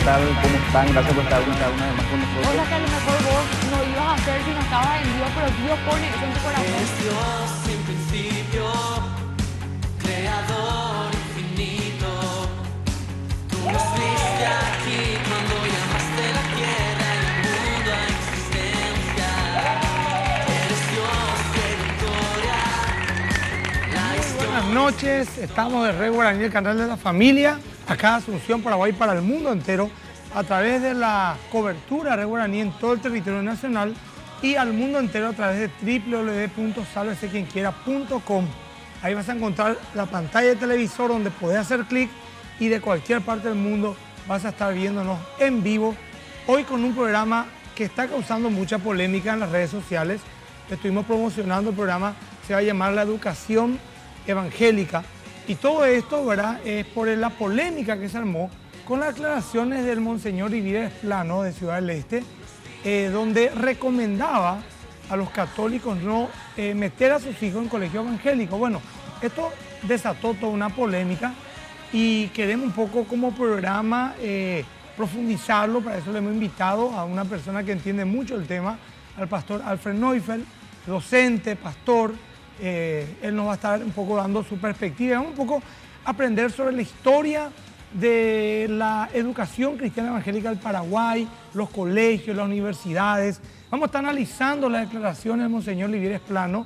tal? ¿Cómo están? Gracias por estar una vez más con nosotros. Cosas que a lo mejor vos no ibas a hacer si no estabas en Dios, pero Dios pone eso en tu corazón. Es Dios sin principio, creador infinito. Tú nos viste aquí cuando llamaste la tierra y el mundo a existencia. Eres Dios de victoria. Buenas noches, estamos de Red Guaraní, el canal de la familia, acá Asunción, Paraguay, para el mundo entero, a través de la cobertura de Red Guaraní en todo el territorio nacional y al mundo entero a través de www.salvesequienquiera.com. Ahí vas a encontrar la pantalla de televisor donde podés hacer clic y de cualquier parte del mundo vas a estar viéndonos en vivo. Hoy con un programa que está causando mucha polémica en las redes sociales. Estuvimos promocionando el programa, se va a llamar La Educación Evangélica. Y todo esto, ¿verdad?, es por la polémica que se armó con las declaraciones del Monseñor Vivides Plano de Ciudad del Este, donde recomendaba a los católicos no meter a sus hijos en colegio evangélico. Bueno, esto desató toda una polémica y queremos un poco como programa profundizarlo. Para eso le hemos invitado a una persona que entiende mucho el tema, al pastor Alfred Neufeld, docente, pastor. Él nos va a estar un poco dando su perspectiva. Vamos un poco a aprender sobre la historia de la educación cristiana evangélica del Paraguay, los colegios, las universidades. Vamos a estar analizando las declaraciones del Monseñor Vivides Plano,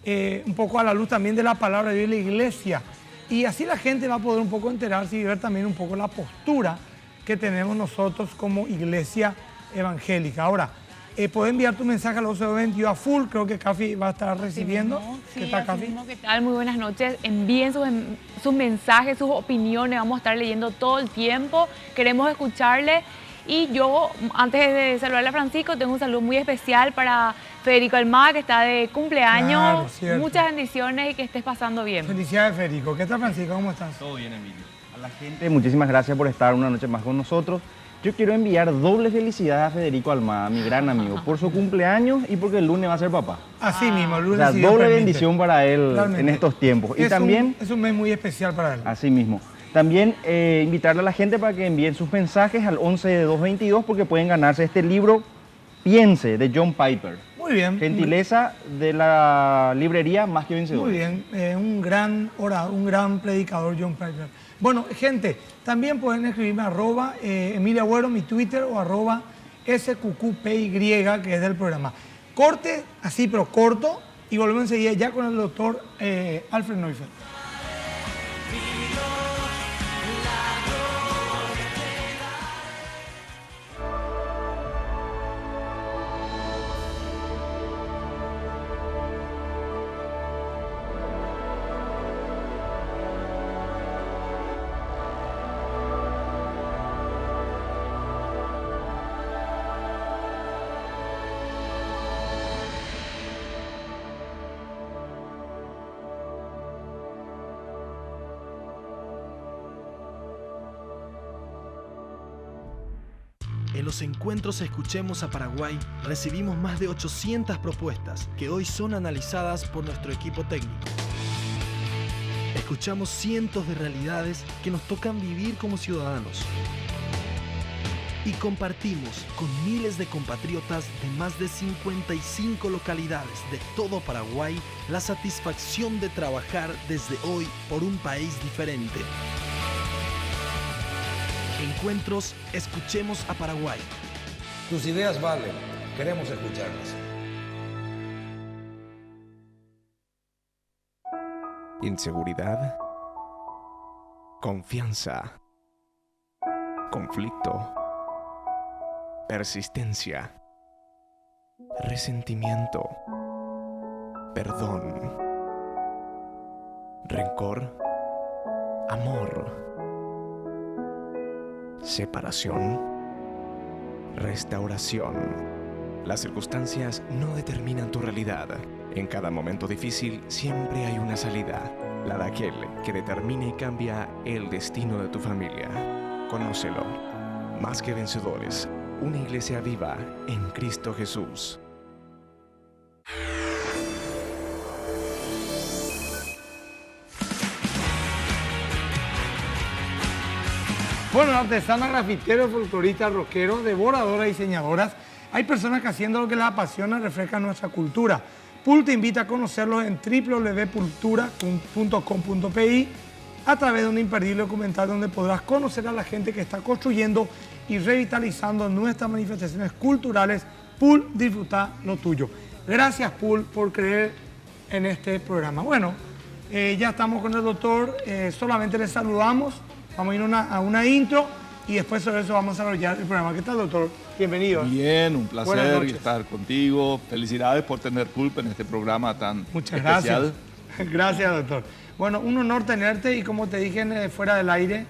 un poco a la luz también de la palabra de Dios y la iglesia. Y así la gente va a poder un poco enterarse y ver también un poco la postura que tenemos nosotros como iglesia evangélica. Ahora, puedes enviar tu mensaje al 1220 a full, creo que Cafi va a estar recibiendo. Sí, ¿Qué tal, Cafi? ¿Qué tal? Muy buenas noches. Envíen sus mensajes, sus opiniones, vamos a estar leyendo todo el tiempo. Queremos escucharle. Y yo, antes de saludarle a Francisco, tengo un saludo muy especial para Federico Almada, que está de cumpleaños. Claro, muchas bendiciones y que estés pasando bien. Felicidades, Federico. ¿Qué tal, Francisco? ¿Cómo estás? Todo bien, Emilio. A la gente, muchísimas gracias por estar una noche más con nosotros. Yo quiero enviar doble felicidad a Federico Almada, mi gran amigo, por su cumpleaños y porque el lunes va a ser papá. Así mismo, el O lunes. sea, si Dios doble permite. bendición para él Realmente. en estos tiempos. Y también, es un mes muy especial para él. así mismo, también invitarle a la gente para que envíen sus mensajes al 11-222 porque pueden ganarse este libro, Piense, de John Piper. Muy bien. Gentileza de la librería Más que Vencedor. Muy bien, un gran orador, un gran predicador, John Piper. Bueno, gente, también pueden escribirme @, Emilia Agüero, mi Twitter, o @SQQPY, que es del programa. Corte, así pero corto, y volvemos enseguida ya con el doctor Alfred Neufeld. En los encuentros Escuchemos a Paraguay recibimos más de 800 propuestas que hoy son analizadas por nuestro equipo técnico. Escuchamos cientos de realidades que nos tocan vivir como ciudadanos. Y compartimos con miles de compatriotas de más de 55 localidades de todo Paraguay la satisfacción de trabajar desde hoy por un país diferente. Encuentros Escuchemos a Paraguay. Tus ideas valen, queremos escucharlas. Inseguridad, confianza, conflicto, persistencia, resentimiento, perdón, rencor, amor, separación, restauración. Las circunstancias no determinan tu realidad. En cada momento difícil siempre hay una salida, la de aquel que determina y cambia el destino de tu familia. Conócelo. Más que vencedores, una iglesia viva en Cristo Jesús. Bueno, artesanas, grafiteros, folcloristas, rockeros, devoradoras, diseñadoras. Hay personas que haciendo lo que les apasiona reflejan nuestra cultura. PUL te invita a conocerlos en www.pultura.com.pi a través de un imperdible documental donde podrás conocer a la gente que está construyendo y revitalizando nuestras manifestaciones culturales. PUL, disfruta lo tuyo. Gracias, PUL, por creer en este programa. Bueno, ya estamos con el doctor, solamente le saludamos. Vamos a ir a una intro y después sobre eso vamos a desarrollar el programa. ¿Qué tal, doctor? Bienvenido. Bien, un placer estar contigo. Felicidades por tener Pulp en este programa tan Muchas especial. Gracias. Gracias, doctor. Bueno, un honor tenerte y como te dije fuera del aire,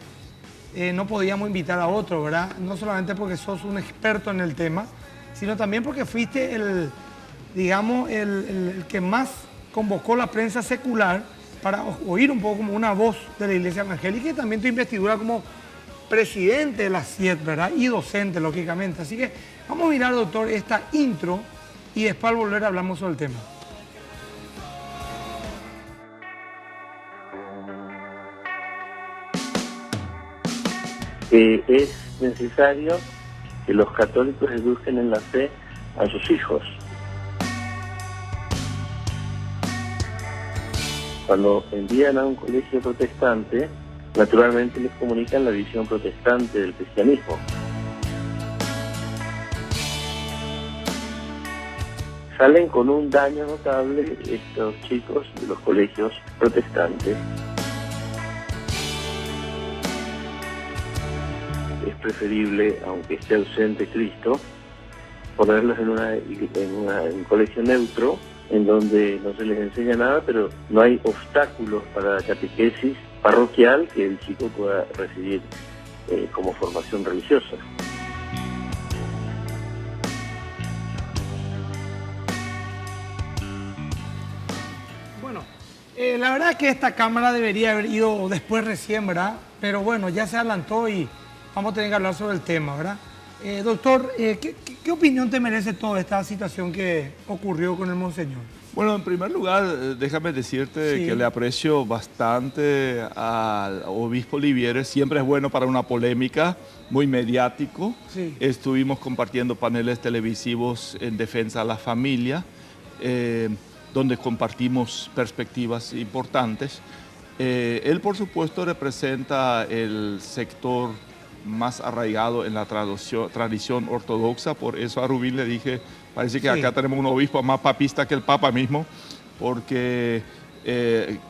no podíamos invitar a otro, ¿verdad? No solamente porque sos un experto en el tema, sino también porque fuiste el que más convocó la prensa secular para oír un poco como una voz de la Iglesia Evangélica y también tu investidura como presidente de la CIET, ¿verdad? Y docente, lógicamente. Así que vamos a mirar, doctor, esta intro y después al volver hablamos sobre el tema. Es necesario que los católicos eduquen en la fe a sus hijos. Cuando envían a un colegio protestante, naturalmente les comunican la visión protestante del cristianismo. Salen con un daño notable estos chicos de los colegios protestantes. Es preferible, aunque esté ausente Cristo, ponerlos en un colegio neutro, en donde no se les enseña nada, pero no hay obstáculos para la catequesis parroquial que el chico pueda recibir como formación religiosa. Bueno, la verdad es que esta cámara debería haber ido después recién, ¿verdad? Pero bueno, ya se adelantó y vamos a tener que hablar sobre el tema, ¿verdad? Doctor, ¿qué opinión te merece toda esta situación que ocurrió con el Monseñor? Bueno, en primer lugar, déjame decirte que le aprecio bastante al obispo Livieres. Siempre es bueno para una polémica, muy mediático. Sí. Estuvimos compartiendo paneles televisivos en defensa de la familia, donde compartimos perspectivas importantes. Él, por supuesto, representa el sector más arraigado en la tradición ortodoxa. Por eso a Rubín le dije, parece que acá tenemos un obispo más papista que el Papa mismo, porque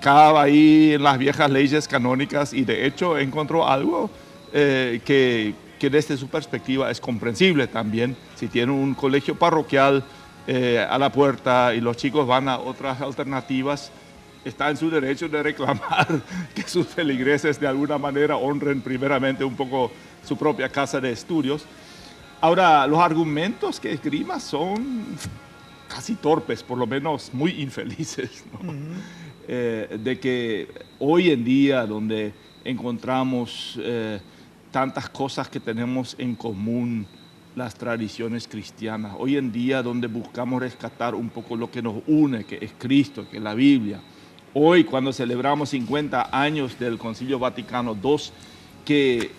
cava ahí en las viejas leyes canónicas y de hecho encontró algo que desde su perspectiva es comprensible también. Si tiene un colegio parroquial a la puerta y los chicos van a otras alternativas, está en su derecho de reclamar que sus feligreses de alguna manera honren primeramente un poco su propia casa de estudios. Ahora, los argumentos que esgrima son casi torpes, por lo menos muy infelices, ¿no? De que hoy en día, donde encontramos tantas cosas que tenemos en común, las tradiciones cristianas, hoy en día donde buscamos rescatar un poco lo que nos une, que es Cristo, que es la Biblia. Hoy, cuando celebramos 50 años del Concilio Vaticano II, que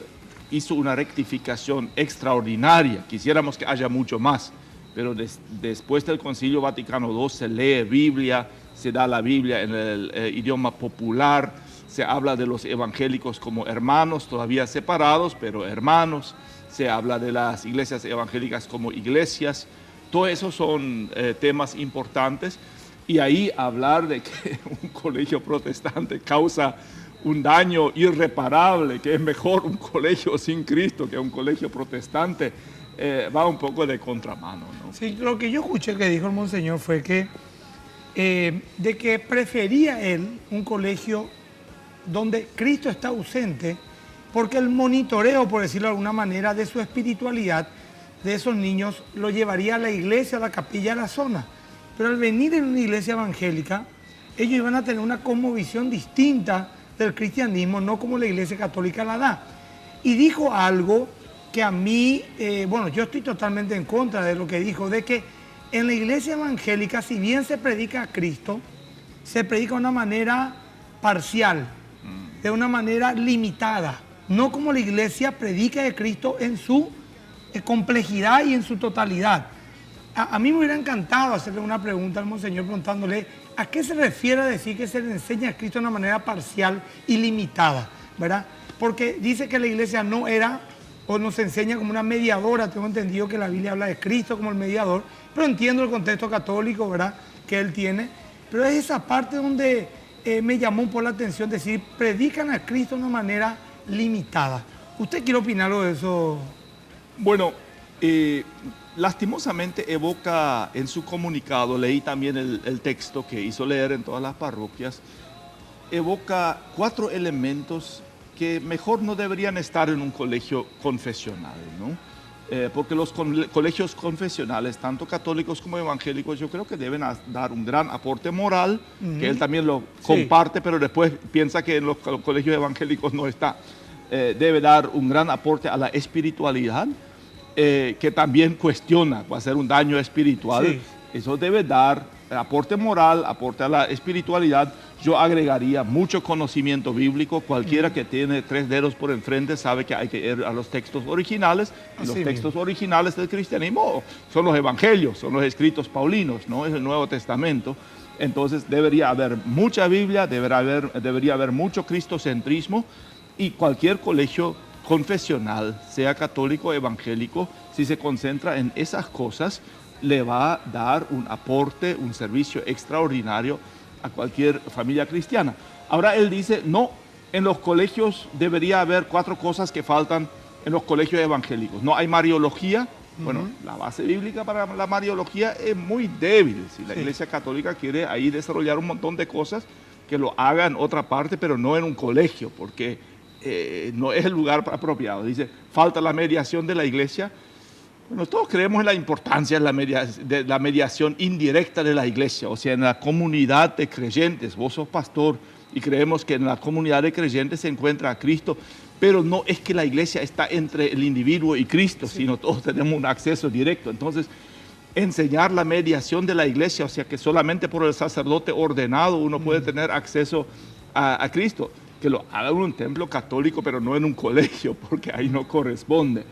hizo una rectificación extraordinaria, quisiéramos que haya mucho más, pero después del Concilio Vaticano II se lee Biblia, se da la Biblia en el idioma popular, se habla de los evangélicos como hermanos, todavía separados, pero hermanos, se habla de las iglesias evangélicas como iglesias. Todos esos son temas importantes. Y ahí hablar de que un colegio protestante causa un daño irreparable, que es mejor un colegio sin Cristo que un colegio protestante, va un poco de contramano, ¿no? Sí, lo que yo escuché que dijo el Monseñor fue que, de que prefería él un colegio donde Cristo está ausente, porque el monitoreo, por decirlo de alguna manera, de su espiritualidad de esos niños lo llevaría a la iglesia, a la capilla, a la zona. Pero al venir en una iglesia evangélica, ellos iban a tener una cosmovisión distinta del cristianismo, no como la iglesia católica la da. Y dijo algo que a mí, bueno, yo estoy totalmente en contra de lo que dijo, de que en la iglesia evangélica, si bien se predica a Cristo, se predica de una manera parcial, de una manera limitada. no como la iglesia predica de Cristo en su complejidad y en su totalidad. A mí me hubiera encantado hacerle una pregunta al monseñor preguntándole a qué se refiere a decir que se le enseña a Cristo de una manera parcial y limitada, ¿verdad? Porque dice que la iglesia no era o nos enseña como una mediadora. Tengo entendido que la Biblia habla de Cristo como el mediador, pero entiendo el contexto católico, ¿verdad?, que él tiene. Pero es esa parte donde me llamó un poco la atención, decir, predican a Cristo de una manera limitada. ¿Usted quiere opinar algo de eso? Bueno, lastimosamente evoca en su comunicado, leí también el texto que hizo leer en todas las parroquias, evoca 4 elementos que mejor no deberían estar en un colegio confesional, ¿no? Porque los colegios confesionales, tanto católicos como evangélicos, yo creo que deben dar un gran aporte moral, que él también lo comparte, pero después piensa que en los colegios evangélicos no está. Debe dar un gran aporte a la espiritualidad, que también cuestiona, va a ser un daño espiritual. Sí. Eso debe dar aporte moral, aporte a la espiritualidad. Yo agregaría mucho conocimiento bíblico. Cualquiera que tiene 3 dedos por enfrente sabe que hay que ir a los textos originales. Y los textos originales del cristianismo son los evangelios, son los escritos paulinos, no es el Nuevo Testamento. Entonces debería haber mucha Biblia, debería haber mucho cristocentrismo, y cualquier colegio confesional, sea católico o evangélico, si se concentra en esas cosas, le va a dar un aporte, un servicio extraordinario a cualquier familia cristiana. Ahora él dice, no, en los colegios debería haber 4 cosas que faltan en los colegios evangélicos. No hay mariología. Bueno, la base bíblica para la mariología es muy débil. Si la Iglesia Católica quiere ahí desarrollar un montón de cosas, que lo haga en otra parte, pero no en un colegio, porque no es el lugar apropiado. Dice, falta la mediación de la Iglesia. Bueno, todos creemos en la importancia de la mediación indirecta de la iglesia, o sea, en la comunidad de creyentes. Vos sos pastor y creemos que en la comunidad de creyentes se encuentra a Cristo, pero no es que la iglesia está entre el individuo y Cristo, sino todos tenemos un acceso directo. Entonces, enseñar la mediación de la iglesia, o sea, que solamente por el sacerdote ordenado uno puede tener acceso a Cristo, que lo haga en un templo católico, pero no en un colegio, porque ahí no corresponde.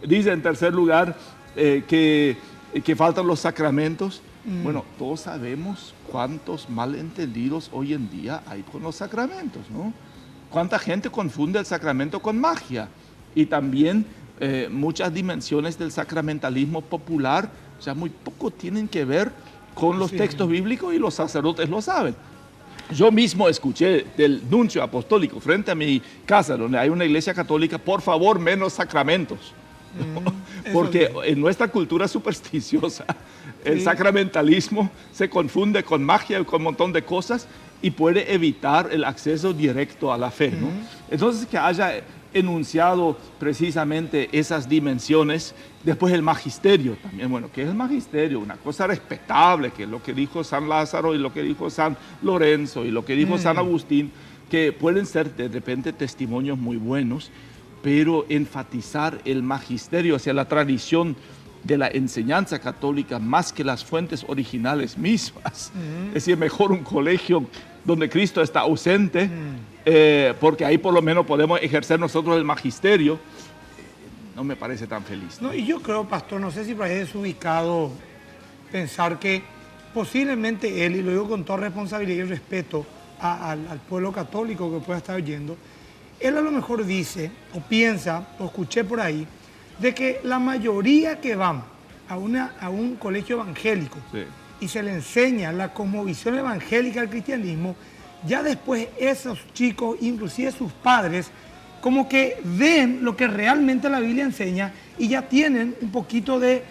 Dice en tercer lugar que faltan los sacramentos. Bueno, todos sabemos cuántos malentendidos hoy en día hay con los sacramentos, ¿no? Cuánta gente confunde el sacramento con magia. Y también muchas dimensiones del sacramentalismo popular, o sea, muy poco tienen que ver con los textos bíblicos, y los sacerdotes lo saben. Yo mismo escuché del nuncio apostólico frente a mi casa, donde hay una iglesia católica, por favor, menos sacramentos. Porque en nuestra cultura supersticiosa el sacramentalismo se confunde con magia y con un montón de cosas, y puede evitar el acceso directo a la fe, ¿no? Entonces, que haya enunciado precisamente esas dimensiones. Después el magisterio también. Bueno, ¿qué es el magisterio? Una cosa respetable, que es lo que dijo San Lázaro y lo que dijo San Lorenzo y lo que dijo San Agustín, que pueden ser de repente testimonios muy buenos, pero enfatizar el magisterio, o sea, la tradición de la enseñanza católica más que las fuentes originales mismas. Es decir, mejor un colegio donde Cristo está ausente, porque ahí por lo menos podemos ejercer nosotros el magisterio. No me parece tan feliz, ¿no? No, y yo creo, pastor, no sé si por ahí es ubicado pensar que posiblemente él, y lo digo con toda responsabilidad y respeto al pueblo católico que pueda estar oyendo, él a lo mejor dice, o piensa, o escuché por ahí, de que la mayoría que van a un colegio evangélico y se le enseña la cosmovisión evangélica al cristianismo, ya después esos chicos, inclusive sus padres, como que ven lo que realmente la Biblia enseña y ya tienen un poquito de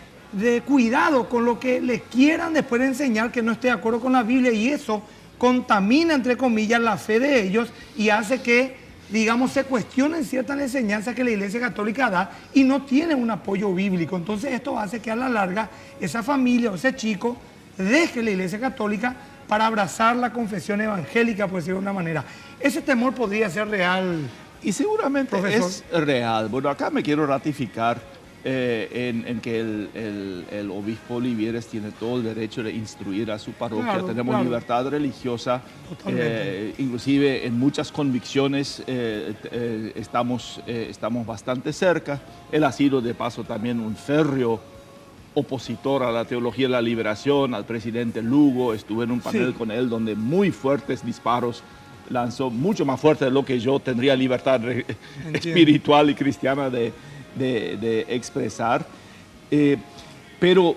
cuidado con lo que les quieran después de enseñar que no esté de acuerdo con la Biblia, y eso contamina, entre comillas, la fe de ellos y hace que, digamos, se cuestionen ciertas enseñanzas que la Iglesia Católica da y no tienen un apoyo bíblico. Entonces esto hace que a la larga esa familia o ese chico deje la Iglesia Católica para abrazar la confesión evangélica, por decirlo de una manera. Ese temor podría ser real. Y seguramente, profesor, es real. Bueno, acá me quiero ratificar en que el obispo Olivieres tiene todo el derecho de instruir a su parroquia. Claro, Tenemos claro. libertad religiosa, inclusive en muchas convicciones estamos bastante cerca. Él ha sido de paso también un férreo opositor a la teología de la liberación, al presidente Lugo. Estuve en un panel con él donde muy fuertes disparos lanzó, mucho más fuerte de lo que yo tendría libertad espiritual y cristiana de expresar. Pero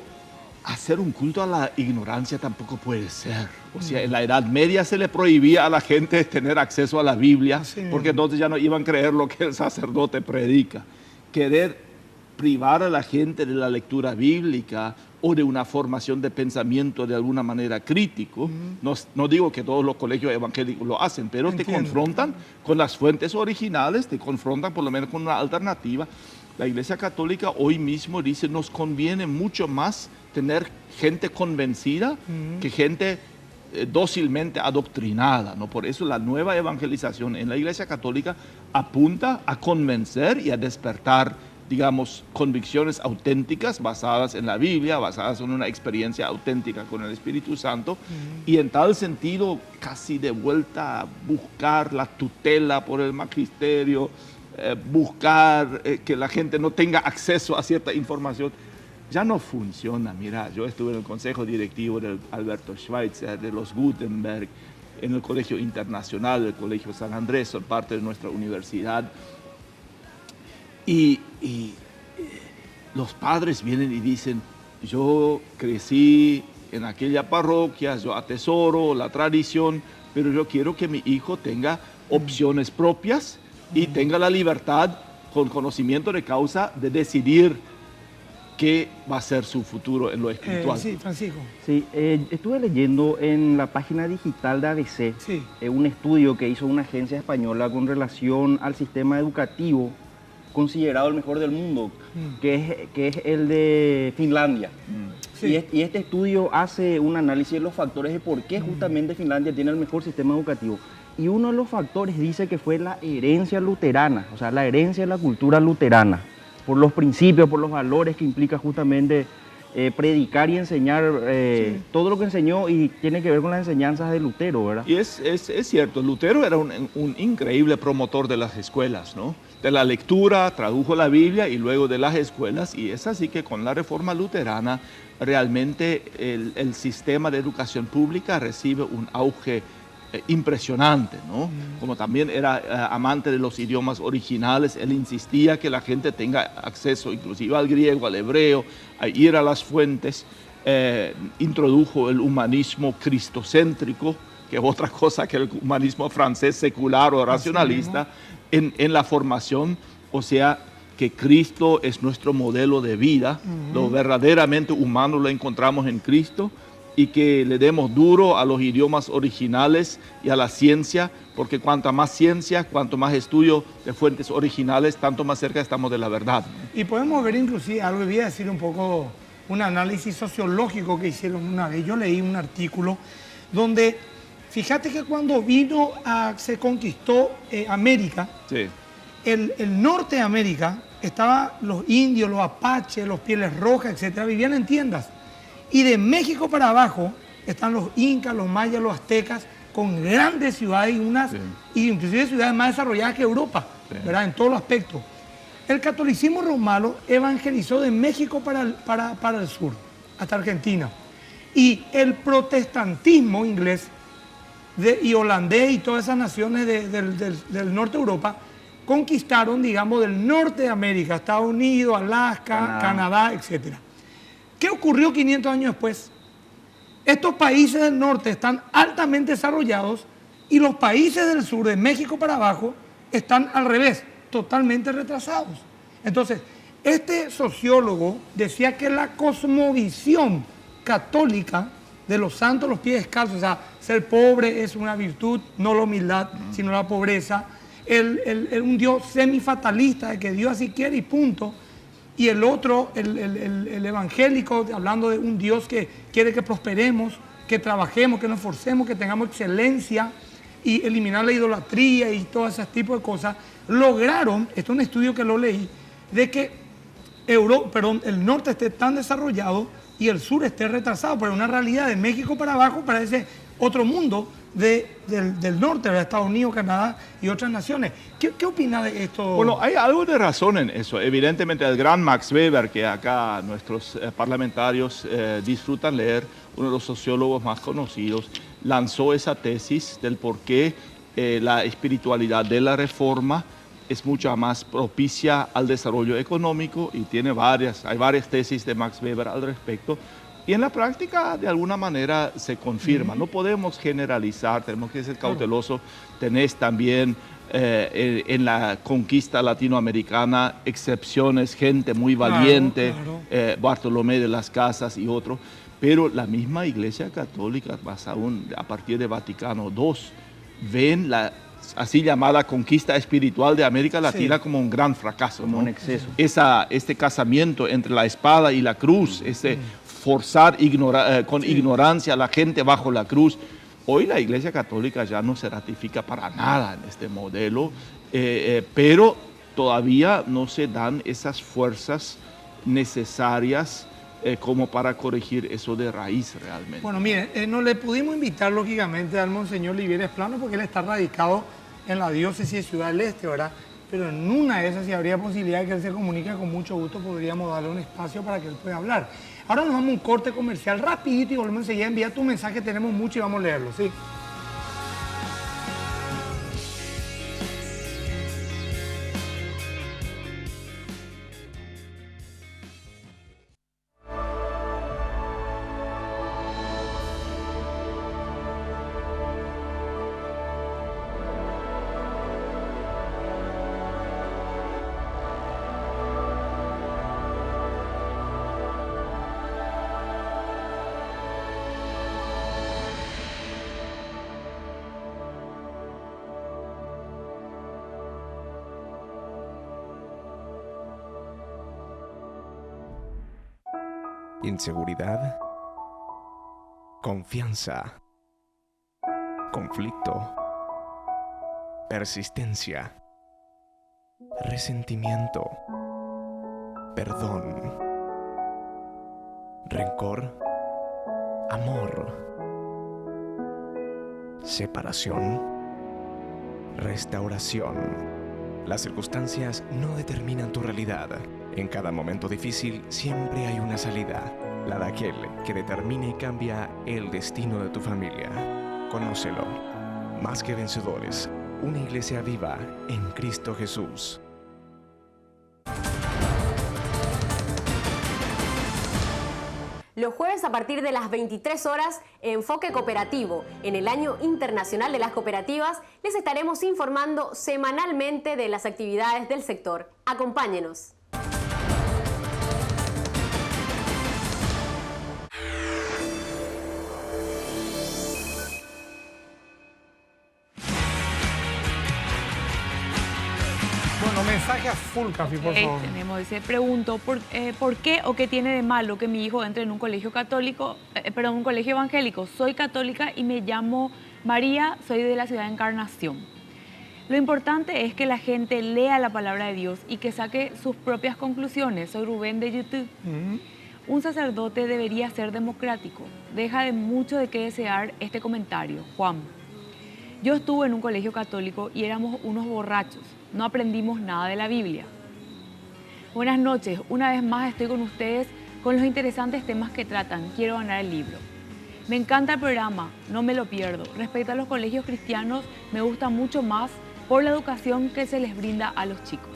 hacer un culto a la ignorancia tampoco puede ser. O sea, en la Edad Media se le prohibía a la gente tener acceso a la Biblia, porque entonces ya no iban a creer lo que el sacerdote predica. Querer privar a la gente de la lectura bíblica o de una formación de pensamiento de alguna manera crítico. No digo que todos los colegios evangélicos lo hacen, pero te confrontan con las fuentes originales, te confrontan por lo menos con una alternativa. La Iglesia Católica hoy mismo dice, nos conviene mucho más tener gente convencida que gente dócilmente adoctrinada, ¿no? Por eso la nueva evangelización en la Iglesia Católica apunta a convencer y a despertar, digamos, convicciones auténticas basadas en la Biblia, basadas en una experiencia auténtica con el Espíritu Santo, y en tal sentido casi de vuelta a buscar la tutela por el magisterio, buscar que la gente no tenga acceso a cierta información. Ya no funciona. Mira, yo estuve en el consejo directivo del Alberto Schweitzer, de los Gutenberg, en el Colegio Internacional, del Colegio San Andrés, son parte de nuestra universidad. Y los padres vienen y dicen, yo crecí en aquella parroquia, yo atesoro la tradición, pero yo quiero que mi hijo tenga opciones propias y tenga la libertad, con conocimiento de causa, de decidir qué va a ser su futuro en lo espiritual. Sí, Francisco. Sí, estuve leyendo en la página digital de ABC un estudio que hizo una agencia española con relación al sistema educativo considerado el mejor del mundo, que es el de Finlandia. Y este estudio hace un análisis de los factores de por qué justamente Finlandia tiene el mejor sistema educativo. Y uno de los factores dice que fue la herencia luterana, o sea, la herencia de la cultura luterana, por los principios, por los valores que implica justamente predicar y enseñar todo lo que enseñó, y tiene que ver con las enseñanzas de Lutero, ¿verdad? Y es cierto, Lutero era un increíble promotor de las escuelas, ¿no? De la lectura, tradujo la Biblia y luego de las escuelas, y es así que con la reforma luterana realmente el sistema de educación pública recibe un auge impresionante, ¿no? Como también era amante de los idiomas originales, él insistía que la gente tenga acceso inclusive al griego, al hebreo, a ir a las fuentes. Introdujo el humanismo cristocéntrico, que es otra cosa que el humanismo francés secular o racionalista, en la formación, o sea, que Cristo es nuestro modelo de vida, lo verdaderamente humano lo encontramos en Cristo, y que le demos duro a los idiomas originales y a la ciencia, porque cuanta más ciencia, cuanto más estudio de fuentes originales, tanto más cerca estamos de la verdad. Y podemos ver inclusive, algo voy a decir un poco, un análisis sociológico que hicieron una vez. Yo leí un artículo donde, fíjate que cuando se conquistó América, el norte de América, estaban los indios, los apaches, los pieles rojas, etcétera, vivían en tiendas. Y de México para abajo están los incas, los mayas, los aztecas, con grandes ciudades y inclusive ciudades más desarrolladas que Europa, ¿verdad? En todos los aspectos. El catolicismo romano evangelizó de México para el sur, hasta Argentina. Y el protestantismo inglés y holandés y todas esas naciones del norte de Europa conquistaron, digamos, del norte de América, Estados Unidos, Alaska, Canadá, etcétera. ¿Qué ocurrió 500 años después? Estos países del norte están altamente desarrollados y los países del sur, de México para abajo, están al revés, totalmente retrasados. Entonces, este sociólogo decía que la cosmovisión católica de los santos, los pies descalzos, o sea, ser pobre es una virtud, no la humildad, sino la pobreza, un Dios semifatalista, de que Dios así quiere y punto. Y el otro, el evangélico, hablando de un Dios que quiere que prosperemos, que trabajemos, que nos esforcemos, que tengamos excelencia y eliminar la idolatría y todo ese tipo de cosas, lograron, esto es un estudio que lo leí, de que el norte esté tan desarrollado y el sur esté retrasado, pero una realidad de México para abajo parece otro mundo del norte, de Estados Unidos, Canadá y otras naciones. ¿Qué opina de esto? Bueno, hay algo de razón en eso. Evidentemente, el gran Max Weber, que acá nuestros parlamentarios disfrutan leer, uno de los sociólogos más conocidos, lanzó esa tesis del por qué la espiritualidad de la Reforma es mucho más propicia al desarrollo económico, y hay varias tesis de Max Weber al respecto. Y en la práctica, de alguna manera, se confirma. No podemos generalizar, tenemos que ser cautelosos. Tenés también en la conquista latinoamericana excepciones, gente muy valiente, Bartolomé de las Casas y otros. Pero la misma Iglesia Católica, más aún a partir de Vaticano II, ven la así llamada conquista espiritual de América Latina como un gran fracaso, como un exceso. Este casamiento entre la espada y la cruz, forzar con ignorancia a la gente bajo la cruz. Hoy la Iglesia Católica ya no se ratifica para nada en este modelo, pero todavía no se dan esas fuerzas necesarias como para corregir eso de raíz realmente. Bueno, mire, no le pudimos invitar lógicamente al Monseñor Livieres Plano porque él está radicado en la diócesis de Ciudad del Este, ¿verdad? Pero en una de esas, si habría posibilidad de que él se comunique, con mucho gusto podríamos darle un espacio para que él pueda hablar. Ahora nos vamos a un corte comercial rapidito y volvemos enseguida. Envía tu mensaje, tenemos mucho y vamos a leerlo, ¿sí? Inseguridad, confianza, conflicto, persistencia, resentimiento, perdón, rencor, amor, separación, restauración. Las circunstancias no determinan tu realidad. En cada momento difícil siempre hay una salida, la de aquel que determina y cambia el destino de tu familia. Conócelo. Más que vencedores, una iglesia viva en Cristo Jesús. Los jueves a partir de las 23 horas, Enfoque Cooperativo. En el Año Internacional de las Cooperativas, les estaremos informando semanalmente de las actividades del sector. Acompáñenos. Bueno, mensaje a full, Cafi, por favor. Pregunto, ¿por qué o qué tiene de malo que mi hijo entre en un colegio católico, un colegio evangélico? Soy católica y me llamo María, soy de la ciudad de Encarnación. Lo importante es que la gente lea la palabra de Dios y que saque sus propias conclusiones. Soy Rubén de YouTube. Un sacerdote debería ser democrático. Deja de mucho de qué desear este comentario. Juan. Yo estuve en un colegio católico y éramos unos borrachos. No aprendimos nada de la Biblia. Buenas noches. Una vez más estoy con ustedes con los interesantes temas que tratan. Quiero ganar el libro. Me encanta el programa, no me lo pierdo. Respecto a los colegios cristianos, me gusta mucho más por la educación que se les brinda a los chicos.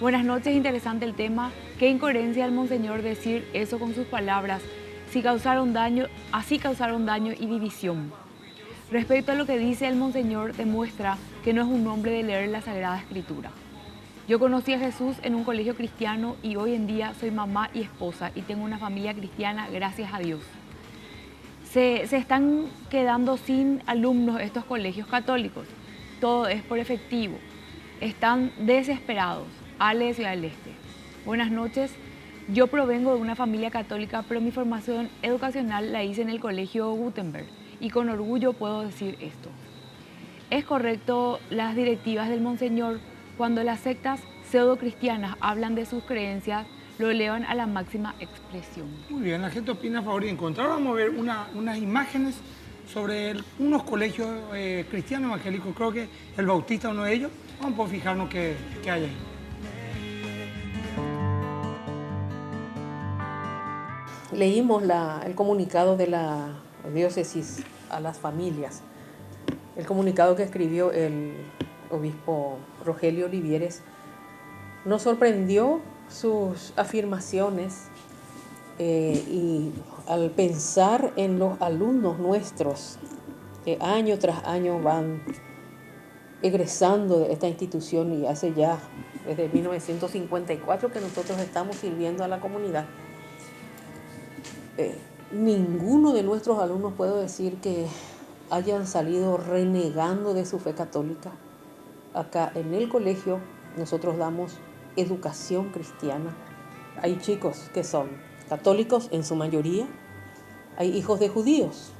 Buenas noches, interesante el tema. Qué incoherencia al Monseñor decir eso con sus palabras. Así causaron daño y división. Respecto a lo que dice el Monseñor, demuestra que no es un hombre de leer la Sagrada Escritura. Yo conocí a Jesús en un colegio cristiano y hoy en día soy mamá y esposa y tengo una familia cristiana, gracias a Dios. Se están quedando sin alumnos estos colegios católicos. Todo es por efectivo. Están desesperados. Ale de Ciudad del Este. Buenas noches. Yo provengo de una familia católica, pero mi formación educacional la hice en el colegio Gutenberg. Y con orgullo puedo decir esto. ¿Es correcto las directivas del Monseñor cuando las sectas pseudo-cristianas hablan de sus creencias lo elevan a la máxima expresión. Muy bien, la gente opina a favor y en contra. Ahora vamos a ver unas imágenes sobre unos colegios cristianos evangélicos. Creo que el Bautista es uno de ellos. Vamos a fijarnos qué hay ahí. Leímos el comunicado de la diócesis a las familias, el comunicado que escribió el obispo Rogelio Olivieres. Nos sorprendió sus afirmaciones y al pensar en los alumnos nuestros que año tras año van egresando de esta institución y hace ya desde 1954 que nosotros estamos sirviendo a la comunidad. Ninguno de nuestros alumnos puedo decir que hayan salido renegando de su fe católica. Acá en el colegio nosotros damos educación cristiana. Hay chicos que son católicos en su mayoría, hay hijos de judíos.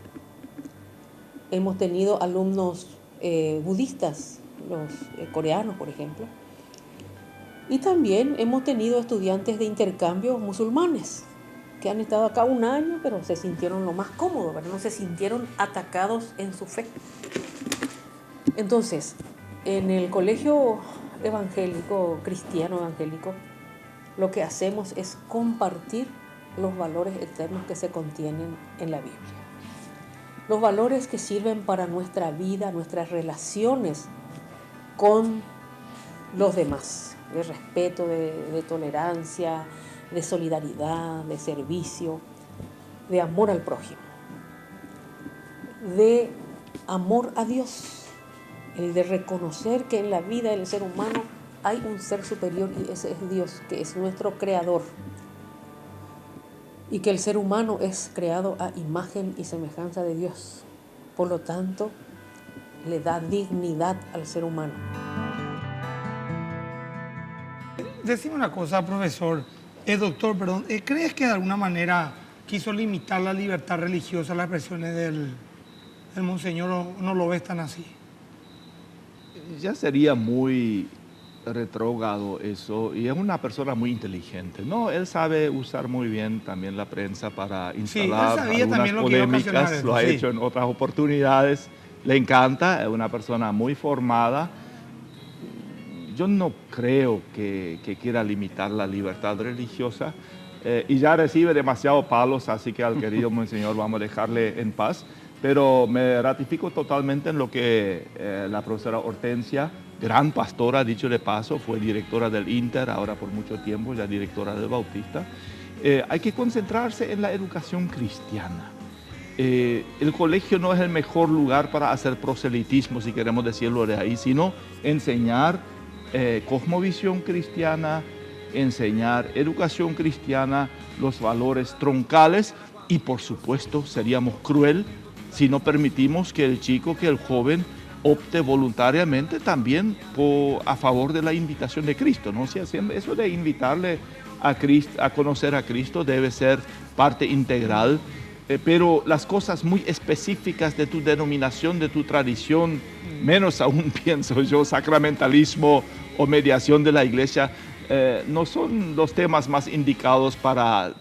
Hemos tenido alumnos budistas, los coreanos por ejemplo, y también hemos tenido estudiantes de intercambio musulmanes que han estado acá un año, pero se sintieron lo más cómodos, pero no se sintieron atacados en su fe. Entonces, en el colegio evangélico, cristiano evangélico, lo que hacemos es compartir los valores eternos que se contienen en la Biblia. Los valores que sirven para nuestra vida, nuestras relaciones con los demás, de respeto, de tolerancia, de solidaridad, de servicio, de amor al prójimo, de amor a Dios, el de reconocer que en la vida del ser humano hay un ser superior y ese es Dios, que es nuestro creador, y que el ser humano es creado a imagen y semejanza de Dios. Por lo tanto, le da dignidad al ser humano. Decime una cosa, profesor, doctor, perdón, ¿crees que de alguna manera quiso limitar la libertad religiosa, las expresiones del monseñor, o no lo ves tan así? Ya sería muy retrógrado eso, y es una persona muy inteligente, ¿no? Él sabe usar muy bien también la prensa para instalar algunas polémicas, lo ha hecho en otras oportunidades, le encanta, es una persona muy formada. Yo no creo que quiera limitar la libertad religiosa y ya recibe demasiados palos, así que al querido monseñor vamos a dejarle en paz. Pero me ratifico totalmente en lo que la profesora Hortensia, gran pastora, dicho de paso, fue directora del Inter, ahora por mucho tiempo ya directora del Bautista. Hay que concentrarse en la educación cristiana. El colegio no es el mejor lugar para hacer proselitismo, si queremos decirlo de ahí, sino enseñar cosmovisión cristiana, enseñar educación cristiana, los valores troncales, y por supuesto seríamos cruel si no permitimos que el chico, que el joven opte voluntariamente también a favor de la invitación de Cristo, ¿no? Si eso de invitarle a Cristo, a conocer a Cristo, debe ser parte integral, pero las cosas muy específicas de tu denominación, de tu tradición, menos aún pienso yo, sacramentalismo o mediación de la iglesia, no son los temas más indicados para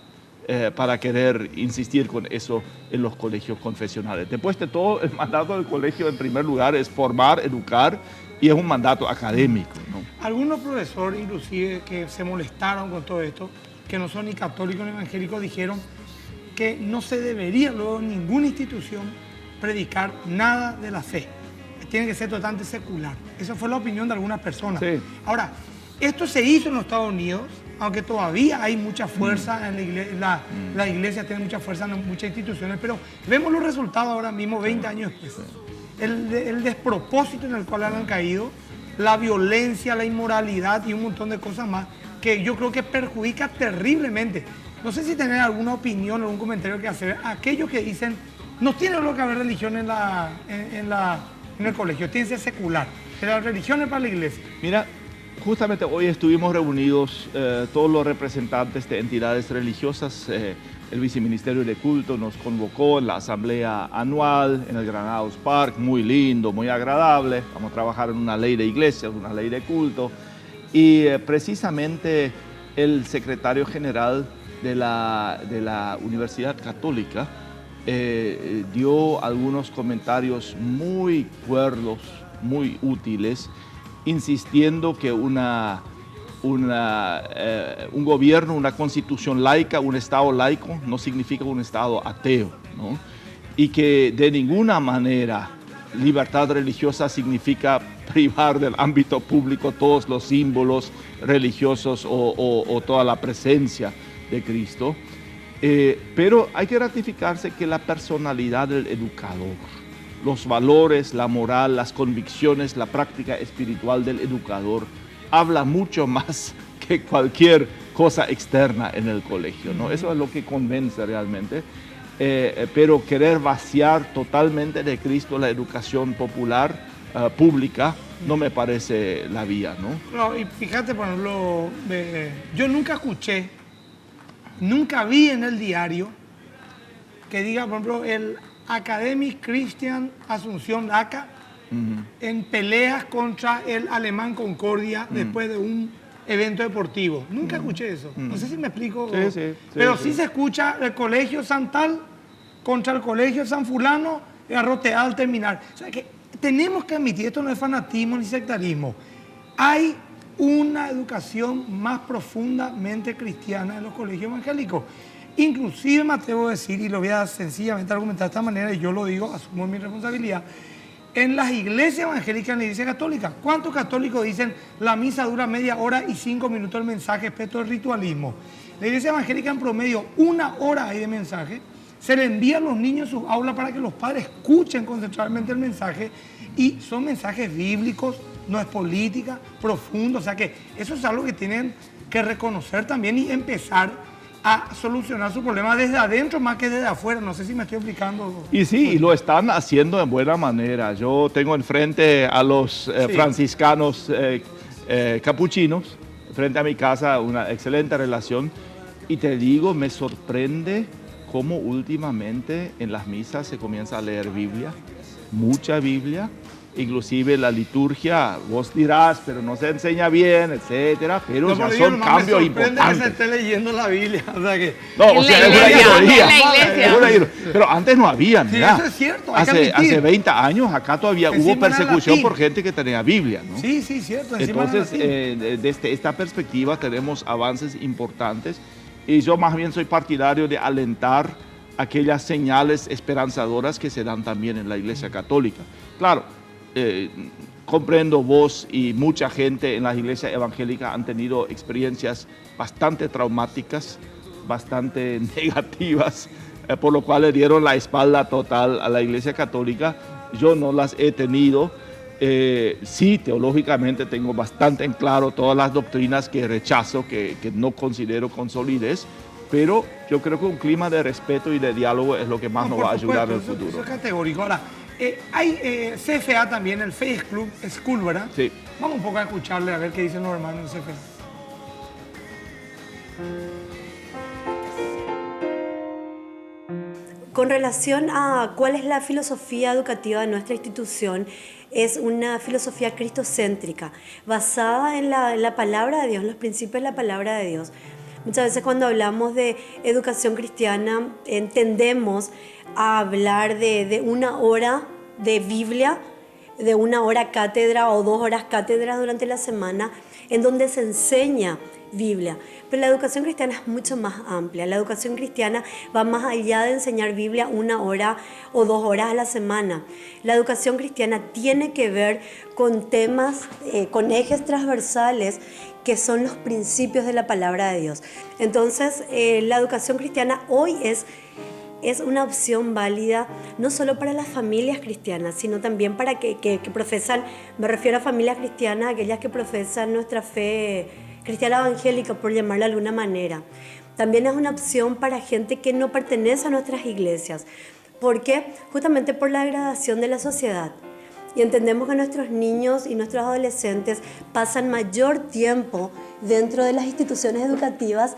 querer insistir con eso en los colegios confesionales. Después de todo, el mandato del colegio en primer lugar es formar, educar, y es un mandato académico, ¿no? Algunos profesores, inclusive, que se molestaron con todo esto, que no son ni católicos ni evangélicos, dijeron que no se debería luego en ninguna institución predicar nada de la fe. Tiene que ser totalmente secular. Esa fue la opinión de algunas personas. Sí. Ahora, esto se hizo en los Estados Unidos, aunque todavía hay mucha fuerza en la iglesia, la iglesia tiene mucha fuerza en muchas instituciones, pero vemos los resultados ahora mismo, 20 años después. El despropósito en el cual han caído, la violencia, la inmoralidad y un montón de cosas más que yo creo que perjudica terriblemente. No sé si tener alguna opinión o algún comentario que hacer a aquellos que dicen no tiene lo que haber religión en el colegio, tiene que ser secular, que la religión es para la iglesia. Mira, justamente hoy estuvimos reunidos todos los representantes de entidades religiosas. El Viceministerio de Culto nos convocó en la asamblea anual en el Granados Park, muy lindo, muy agradable. Vamos a trabajar en una ley de iglesias, una ley de culto. Y precisamente el secretario general de la Universidad Católica dio algunos comentarios muy cuerdos, muy útiles, insistiendo que un gobierno, una constitución laica, un Estado laico no significa un Estado ateo, ¿no? Y que de ninguna manera libertad religiosa significa privar del ámbito público todos los símbolos religiosos o toda la presencia de Cristo. Pero hay que ratificarse que la personalidad del educador, los valores, la moral, las convicciones, la práctica espiritual del educador habla mucho más que cualquier cosa externa en el colegio, ¿no? Eso es lo que convence realmente. Pero querer vaciar totalmente de Cristo la educación popular, pública, no me parece la vía, ¿no? No, y fíjate, por ejemplo, yo nunca escuché, nunca vi en el diario que diga, por ejemplo, el Academic Christian Asunción ACA en peleas contra el Alemán Concordia después de un evento deportivo. Nunca escuché eso. No sé si me explico. Pero sí se escucha el Colegio San Tal contra el Colegio San Fulano, garrotear al terminar. O sea que tenemos que admitir, esto no es fanatismo ni sectarismo. Hay una educación más profundamente cristiana en los colegios evangélicos. Inclusive me atrevo a decir, y lo voy a sencillamente argumentar de esta manera, y yo lo digo, asumo mi responsabilidad, en las iglesias evangélicas, en la iglesia católica, ¿cuántos católicos dicen la misa dura media hora y 5 minutos el mensaje, respecto al ritualismo? La iglesia evangélica en promedio 1 hora hay de mensaje, se le envía a los niños en sus aulas para que los padres escuchen concentralmente el mensaje, y son mensajes bíblicos, no es política, profundo, o sea que eso es algo que tienen que reconocer también y empezar a solucionar su problema desde adentro más que desde afuera. No sé si me estoy explicando. Y sí, y lo están haciendo en buena manera. Yo tengo enfrente a los franciscanos capuchinos, frente a mi casa, una excelente relación. Y te digo, me sorprende cómo últimamente en las misas se comienza a leer Biblia, mucha Biblia. Inclusive la liturgia, vos dirás, pero no se enseña bien, etcétera, pero no, ya son cambios importantes. Que se esté leyendo la Biblia, o sea que... No, o sea, es una ideología. Pero antes no había, mira. Sí, eso es cierto, hace 20 años acá todavía hubo persecución por gente que tenía Biblia, ¿no? Sí, cierto. Entonces, desde esta perspectiva tenemos avances importantes y yo más bien soy partidario de alentar aquellas señales esperanzadoras que se dan también en la Iglesia Católica. Claro, comprendo vos y mucha gente en las iglesias evangélicas han tenido experiencias bastante traumáticas, bastante negativas, por lo cual le dieron la espalda total a la Iglesia Católica. Yo no las he tenido. Sí, teológicamente tengo bastante en claro todas las doctrinas que rechazo, que no considero con solidez, pero yo creo que un clima de respeto y de diálogo es lo que más nos va a ayudar en el futuro. Eso es categórico. Ahora, hay CFA también, el Faith Club School, ¿verdad? Sí. Vamos un poco a escucharle a ver qué dicen los hermanos del CFA. Con relación a cuál es la filosofía educativa de nuestra institución, es una filosofía cristocéntrica, basada en la palabra de Dios, los principios de la palabra de Dios. Muchas veces cuando hablamos de educación cristiana, entendemos a hablar de 1 hora de Biblia, de 1 hora cátedra o 2 horas cátedra durante la semana, en donde se enseña Biblia. Pero la educación cristiana es mucho más amplia. La educación cristiana va más allá de enseñar Biblia 1 hora o 2 horas a la semana. La educación cristiana tiene que ver con temas, con ejes transversales que son los principios de la palabra de Dios. Entonces, la educación cristiana hoy es una opción válida no solo para las familias cristianas, sino también para que profesan, me refiero a familias cristianas, aquellas que profesan nuestra fe cristiana evangélica, por llamarla de alguna manera. También es una opción para gente que no pertenece a nuestras iglesias. ¿Por qué? Justamente por la degradación de la sociedad. Y entendemos que nuestros niños y nuestros adolescentes pasan mayor tiempo dentro de las instituciones educativas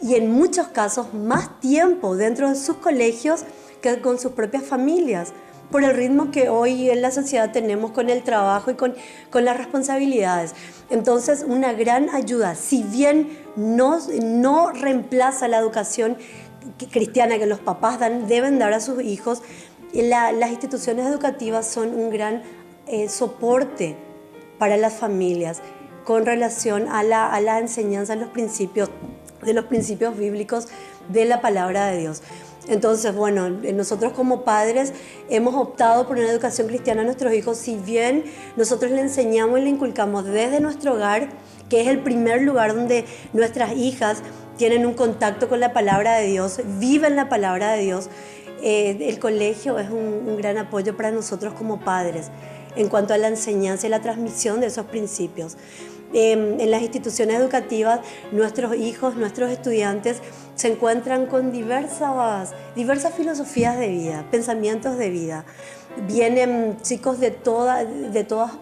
y en muchos casos más tiempo dentro de sus colegios que con sus propias familias. por el ritmo que hoy en la sociedad tenemos con el trabajo y con las responsabilidades. Entonces, una gran ayuda, si bien no reemplaza la educación cristiana que los papás deben dar a sus hijos, las instituciones educativas son un gran soporte para las familias con relación a la enseñanza de los principios bíblicos de la palabra de Dios. Entonces, bueno, nosotros como padres hemos optado por una educación cristiana a nuestros hijos, si bien nosotros le enseñamos y le inculcamos desde nuestro hogar, que es el primer lugar donde nuestras hijas tienen un contacto con la palabra de Dios, viven la palabra de Dios. El colegio es un gran apoyo para nosotros como padres en cuanto a la enseñanza y la transmisión de esos principios. En las instituciones educativas, nuestros hijos, nuestros estudiantes se encuentran con diversas filosofías de vida, pensamientos de vida. Vienen chicos de todas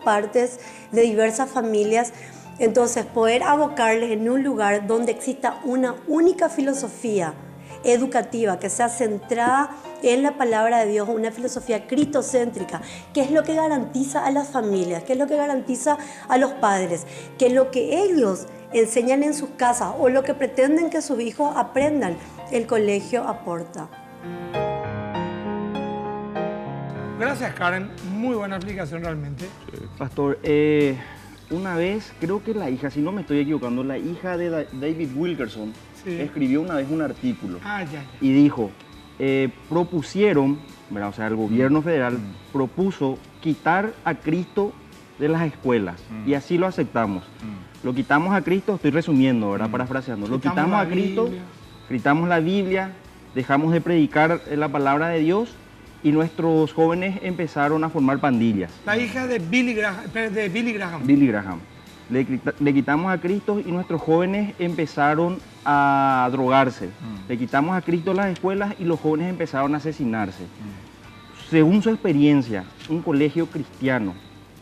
partes, de diversas familias. Entonces, poder abocarles en un lugar donde exista una única filosofía educativa que sea centrada en la palabra de Dios, una filosofía cristocéntrica, que es lo que garantiza a las familias, que es lo que garantiza a los padres, que lo que ellos enseñan en sus casas o lo que pretenden que sus hijos aprendan, el colegio aporta. Gracias, Karen. Muy buena explicación realmente. Pastor, una vez, creo que la hija, si no me estoy equivocando, la hija de David Wilkerson escribió una vez un artículo y dijo, propusieron, ¿verdad? O sea, el gobierno federal propuso quitar a Cristo de las escuelas y así lo aceptamos. Lo quitamos a Cristo, estoy resumiendo, ¿verdad? Parafraseando. Lo quitamos a Cristo, quitamos la Biblia, dejamos de predicar la palabra de Dios y nuestros jóvenes empezaron a formar pandillas. La hija de Billy Graham. Billy Graham. Le quitamos a Cristo y nuestros jóvenes empezaron a drogarse. Le quitamos a Cristo las escuelas y los jóvenes empezaron a asesinarse. Según su experiencia, un colegio cristiano,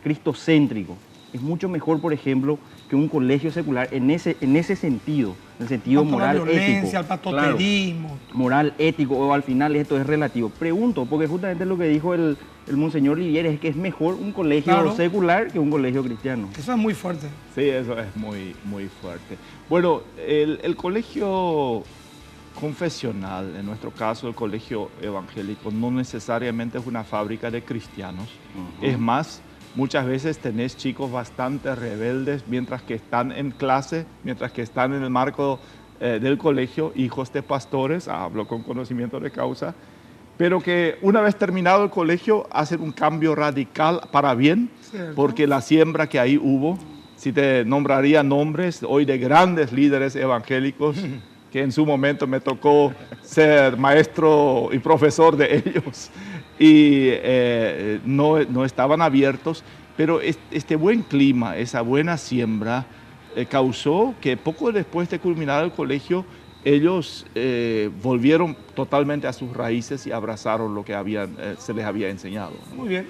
cristocéntrico, es mucho mejor, por ejemplo, que un colegio secular en ese sentido, en el sentido moral, ético. La violencia, el patoterismo. Claro, moral, ético, o al final esto es relativo. Pregunto, porque justamente lo que dijo el monseñor Livieres es que es mejor un colegio secular que un colegio cristiano. Eso es muy fuerte. Sí, eso es muy, muy fuerte. Bueno, el colegio confesional, en nuestro caso el colegio evangélico, no necesariamente es una fábrica de cristianos. Es más, muchas veces tenés chicos bastante rebeldes mientras que están en clase, mientras que están en el marco del colegio, hijos de pastores, hablo con conocimiento de causa, pero que una vez terminado el colegio hacen un cambio radical para bien, porque la siembra que ahí hubo, si te nombraría nombres hoy de grandes líderes evangélicos, que en su momento me tocó ser maestro y profesor de ellos, y no estaban abiertos, pero este buen clima, esa buena siembra, causó que poco después de culminar el colegio, ellos volvieron totalmente a sus raíces y abrazaron lo que se les había enseñado. Muy bien.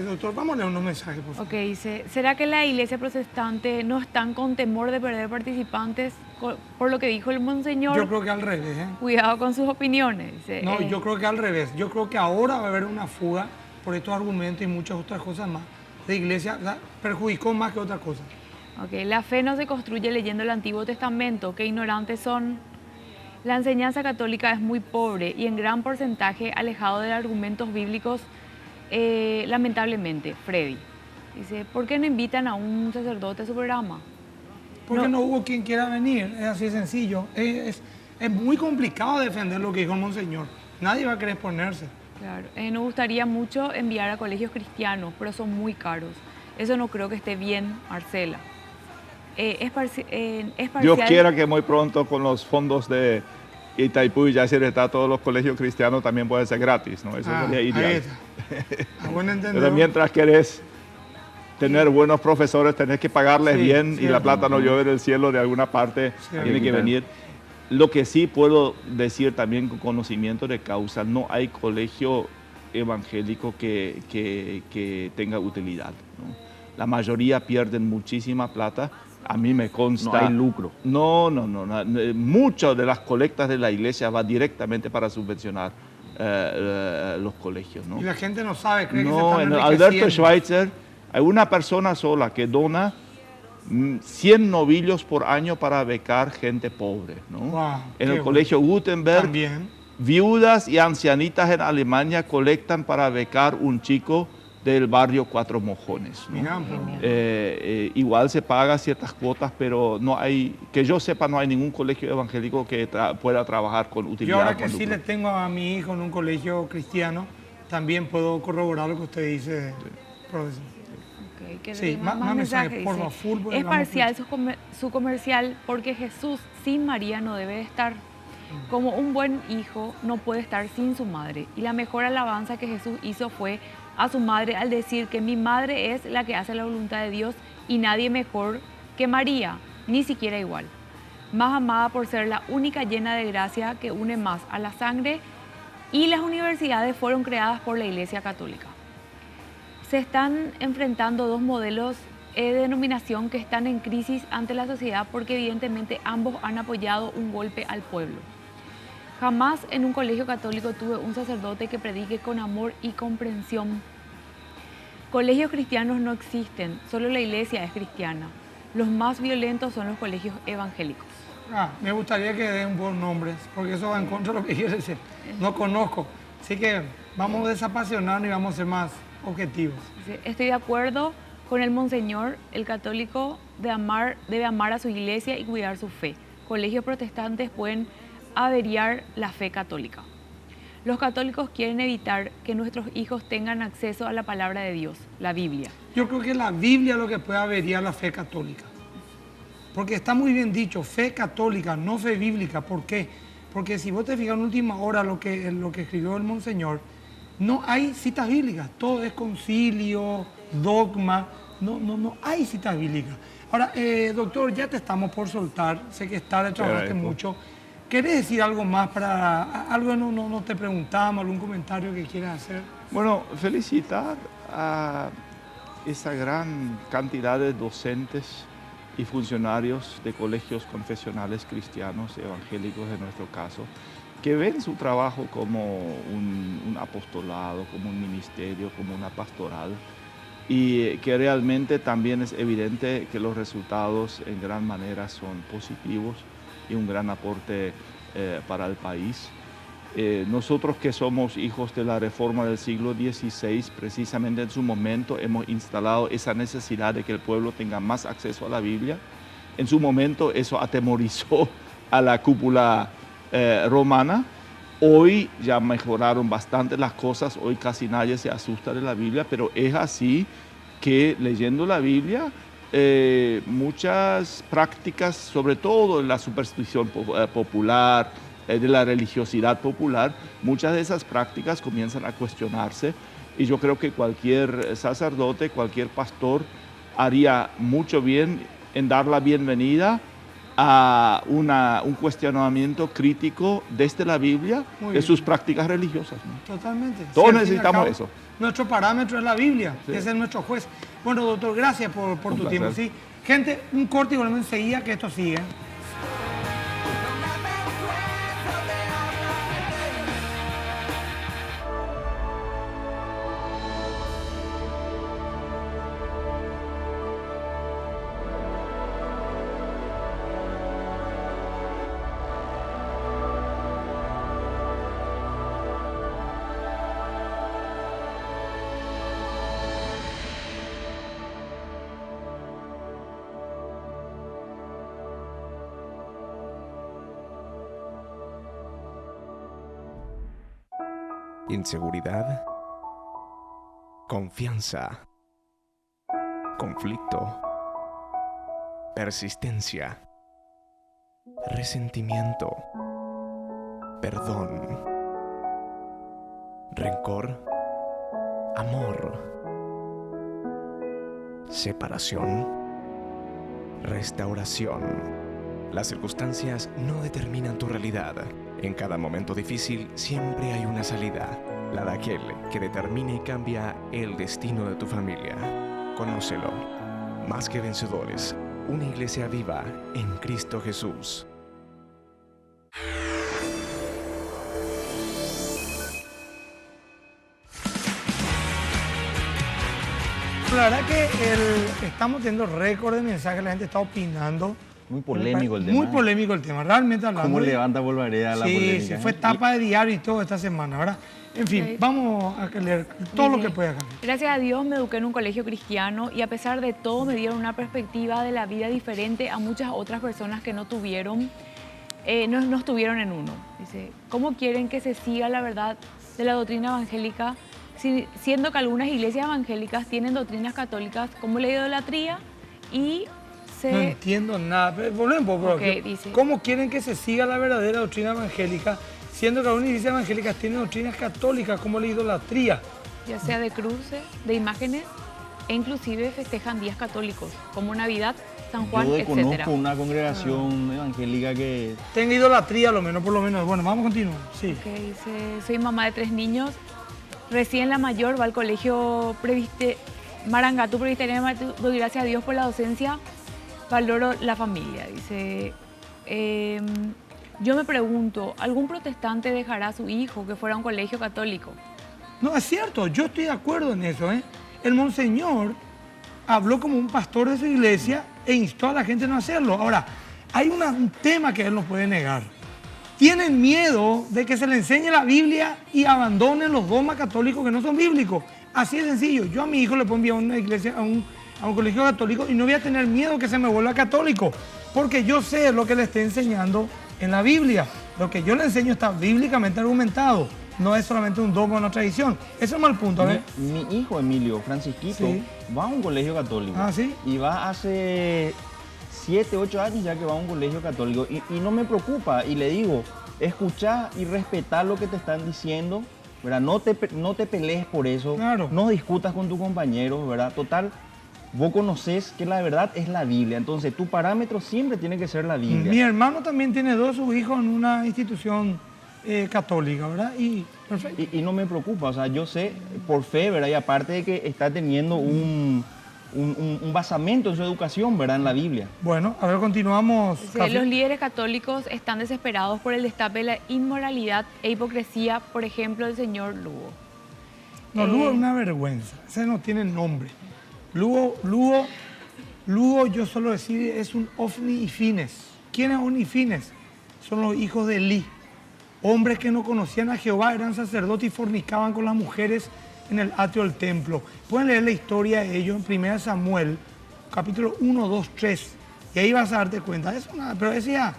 Doctor, vamos a leer unos mensajes, por favor. Ok, dice, ¿será que la iglesia protestante no están con temor de perder participantes por lo que dijo el monseñor? Yo creo que al revés. Cuidado con sus opiniones. Dice, no, yo creo que al revés. Yo creo que ahora va a haber una fuga por estos argumentos y muchas otras cosas más. La iglesia perjudicó más que otra cosa. Ok, la fe no se construye leyendo el Antiguo Testamento. Qué ignorantes son. La enseñanza católica es muy pobre y en gran porcentaje alejado de argumentos bíblicos, lamentablemente. Freddy dice, ¿por qué no invitan a un sacerdote a su programa? Porque no hubo quien quiera venir, es así de sencillo. Es muy complicado defender lo que dijo el monseñor. Nadie va a querer exponerse. Claro, nos gustaría mucho enviar a colegios cristianos, pero son muy caros. Eso no creo que esté bien, Marcela. Es parcial. Dios quiera que muy pronto con los fondos de Itaipú y Yacyretá todos los colegios cristianos también pueden ser gratis, ¿no? Eso sería ideal. A buen entendedor. Pero mientras querés tener buenos profesores, tenés que pagarles bien y la plata no llueve del cielo, de alguna parte tiene que venir. Lo que sí puedo decir también con conocimiento de causa, no hay colegio evangélico que tenga utilidad, ¿no? La mayoría pierden muchísima plata. A mí me consta... No hay lucro. No. Muchas de las colectas de la iglesia va directamente para subvencionar los colegios, ¿no? Y la gente no sabe, cree que se No, están en enriqueciendo. Alberto Schweitzer hay una persona sola que dona 100 novillos por año para becar gente pobre, ¿no? Wow, en el qué colegio Gutenberg, También. viudas y ancianitas en Alemania colectan para becar un chico del barrio Cuatro Mojones, ¿no? Mirá, igual se paga ciertas cuotas, pero no hay, que yo sepa, no hay ningún colegio evangélico que pueda trabajar con utilidad. Yo ahora que con sí lucro. le tengo a mi hijo en un colegio cristiano, también puedo corroborar lo que usted dice, profesor. Ok, que Sí, le- más mensajes, por dice, favor, fútbol, es vamos parcial su comercial porque Jesús sin María no debe estar. Como un buen hijo no puede estar sin su madre. Y la mejor alabanza que Jesús hizo fue a su madre al decir que mi madre es la que hace la voluntad de Dios y nadie mejor que María, ni siquiera igual. Más amada por ser la única llena de gracia que une más a la sangre, y las universidades fueron creadas por la Iglesia Católica. Se están enfrentando dos modelos de denominación que están en crisis ante la sociedad porque evidentemente ambos han apoyado un golpe al pueblo. Jamás en un colegio católico tuve un sacerdote que predique con amor y comprensión. Colegios cristianos no existen, solo la iglesia es cristiana. Los más violentos son los colegios evangélicos. Me gustaría que den buenos nombres, porque eso va en contra de lo que quiere decir. No conozco. Así que vamos a desapasionarnos y vamos a ser más objetivos. Sí, estoy de acuerdo con el monseñor, el católico debe amar a su iglesia y cuidar su fe. Colegios protestantes pueden averiar la fe católica. Los católicos quieren evitar que nuestros hijos tengan acceso a la palabra de Dios, la Biblia. Yo creo que la Biblia es lo que puede averiar la fe católica. Porque está muy bien dicho, fe católica, no fe bíblica. ¿Por qué? Porque si vos te fijas en última hora lo que escribió el monseñor, no hay citas bíblicas. Todo es concilio, dogma. No hay citas bíblicas. Ahora, doctor, ya te estamos por soltar. Sé que es tarde, trabajaste mucho. ¿Querés decir algo más para algo no te preguntamos, algún comentario que quieras hacer? Bueno, felicitar a esa gran cantidad de docentes y funcionarios de colegios confesionales cristianos, evangélicos en nuestro caso, que ven su trabajo como un apostolado, como un ministerio, como una pastoral, y que realmente también es evidente que los resultados en gran manera son positivos y un gran aporte para el país. Nosotros que somos hijos de la reforma del siglo XVI, precisamente en su momento hemos instalado esa necesidad de que el pueblo tenga más acceso a la Biblia. En su momento eso atemorizó a la cúpula romana. Hoy ya mejoraron bastante las cosas, hoy casi nadie se asusta de la Biblia, pero es así que leyendo la Biblia, muchas prácticas, sobre todo en la superstición popular, de la religiosidad popular, muchas de esas prácticas comienzan a cuestionarse, y yo creo que cualquier sacerdote, cualquier pastor haría mucho bien en dar la bienvenida a un cuestionamiento crítico desde la Biblia de sus prácticas religiosas, ¿no? Totalmente. Todos Sí, necesitamos eso. Nuestro parámetro es la Biblia, Sí. ese es nuestro juez. Bueno, doctor, gracias por tu placer. tiempo. ¿Sí? Gente, un corte y volvemos enseguida que esto sigue. Inseguridad, confianza, conflicto, persistencia, resentimiento, perdón, rencor, amor, separación, restauración. Las circunstancias no determinan tu realidad. En cada momento difícil siempre hay una salida, la de aquel que determina y cambia el destino de tu familia. Conócelo. Más que vencedores, una iglesia viva en Cristo Jesús. la verdad que estamos teniendo récord de mensajes, la gente está opinando. Muy polémico el tema. Muy polémico el tema, realmente hablando. ¿Cómo levanta Polvareda la polémica? Sí, fue tapa de diario y todo esta semana, ¿verdad? En fin, vamos a leer todo lo que pueda acá. Gracias a Dios me eduqué en un colegio cristiano y a pesar de todo me dieron una perspectiva de la vida diferente a muchas otras personas que no estuvieron en uno. Dice, ¿cómo quieren que se siga la verdad de la doctrina evangélica, siendo que algunas iglesias evangélicas tienen doctrinas católicas como la idolatría y No entiendo nada. Volvemos un poco. Dice, ¿cómo quieren que se siga la verdadera doctrina evangélica, siendo que algunas iglesias evangélicas tienen doctrinas católicas como la idolatría? Ya sea de cruces, de imágenes, e inclusive festejan días católicos, como Navidad, San Juan, etc. Yo conozco una congregación evangélica que... tenga idolatría, por lo menos. Bueno, vamos a continuar. Sí. Dice, soy mamá de 3 niños. Recién la mayor va al colegio Marangatu Presbiteriano, doy gracias a Dios por la docencia, valoro la familia. Dice, yo me pregunto, ¿algún protestante dejará a su hijo que fuera a un colegio católico? No, es cierto, yo estoy de acuerdo en eso. El monseñor habló como un pastor de su iglesia e instó a la gente a no hacerlo. Ahora, hay un tema que él no puede negar. Tienen miedo de que se le enseñe la Biblia y abandonen los dogmas católicos que no son bíblicos. Así de sencillo. Yo a mi hijo le puedo enviar a una iglesia, a un colegio católico y no voy a tener miedo que se me vuelva católico, porque yo sé lo que le estoy enseñando en la Biblia. Lo que yo le enseño está bíblicamente argumentado. No es solamente un dogma o una tradición. Ese es mal punto. Mi hijo Emilio, Francisquito, va a un colegio católico. Ah, ¿sí? Y va hace 7, 8 años ya que va a un colegio católico. Y no me preocupa. Y le digo, escuchá y respetá lo que te están diciendo, ¿verdad? No te pelees por eso. Claro. No discutas con tus compañeros, ¿verdad? Total, vos conocés que la verdad es la Biblia. Entonces, tu parámetro siempre tiene que ser la Biblia. Mi hermano también tiene 2 de sus hijos en una institución católica, ¿verdad? Y no me preocupa, o sea, yo sé por fe, ¿verdad? Y aparte de que está teniendo un basamento en su educación, ¿verdad? En la Biblia. Bueno, a ver, continuamos. Los líderes católicos están desesperados por el destape de la inmoralidad e hipocresía, por ejemplo, del señor Lugo. No, Lugo es una vergüenza, ese no tiene nombre. Lugo, yo solo decir, es un ovni y fines. ¿Quién es ovni y fines? Son los hijos de Elí. Hombres que no conocían a Jehová, eran sacerdotes y fornicaban con las mujeres en el atrio del templo. Pueden leer la historia de ellos en 1 Samuel, capítulo 1, 2, 3. Y ahí vas a darte cuenta. Pero decía,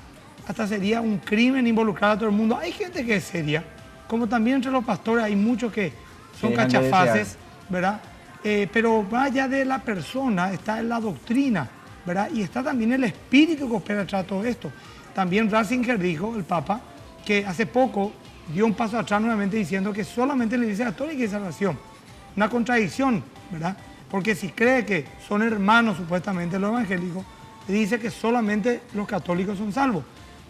hasta sería un crimen involucrar a todo el mundo. Hay gente que es seria, como también entre los pastores hay muchos que son cachafaces, ¿verdad? Pero vaya de la persona, está en la doctrina, ¿verdad? Y está también el espíritu que opera tras todo esto. También Ratzinger dijo, el Papa, que hace poco dio un paso atrás nuevamente diciendo que solamente la Iglesia Católica hay salvación. Una contradicción, ¿verdad? Porque si cree que son hermanos supuestamente los evangélicos, dice que solamente los católicos son salvos.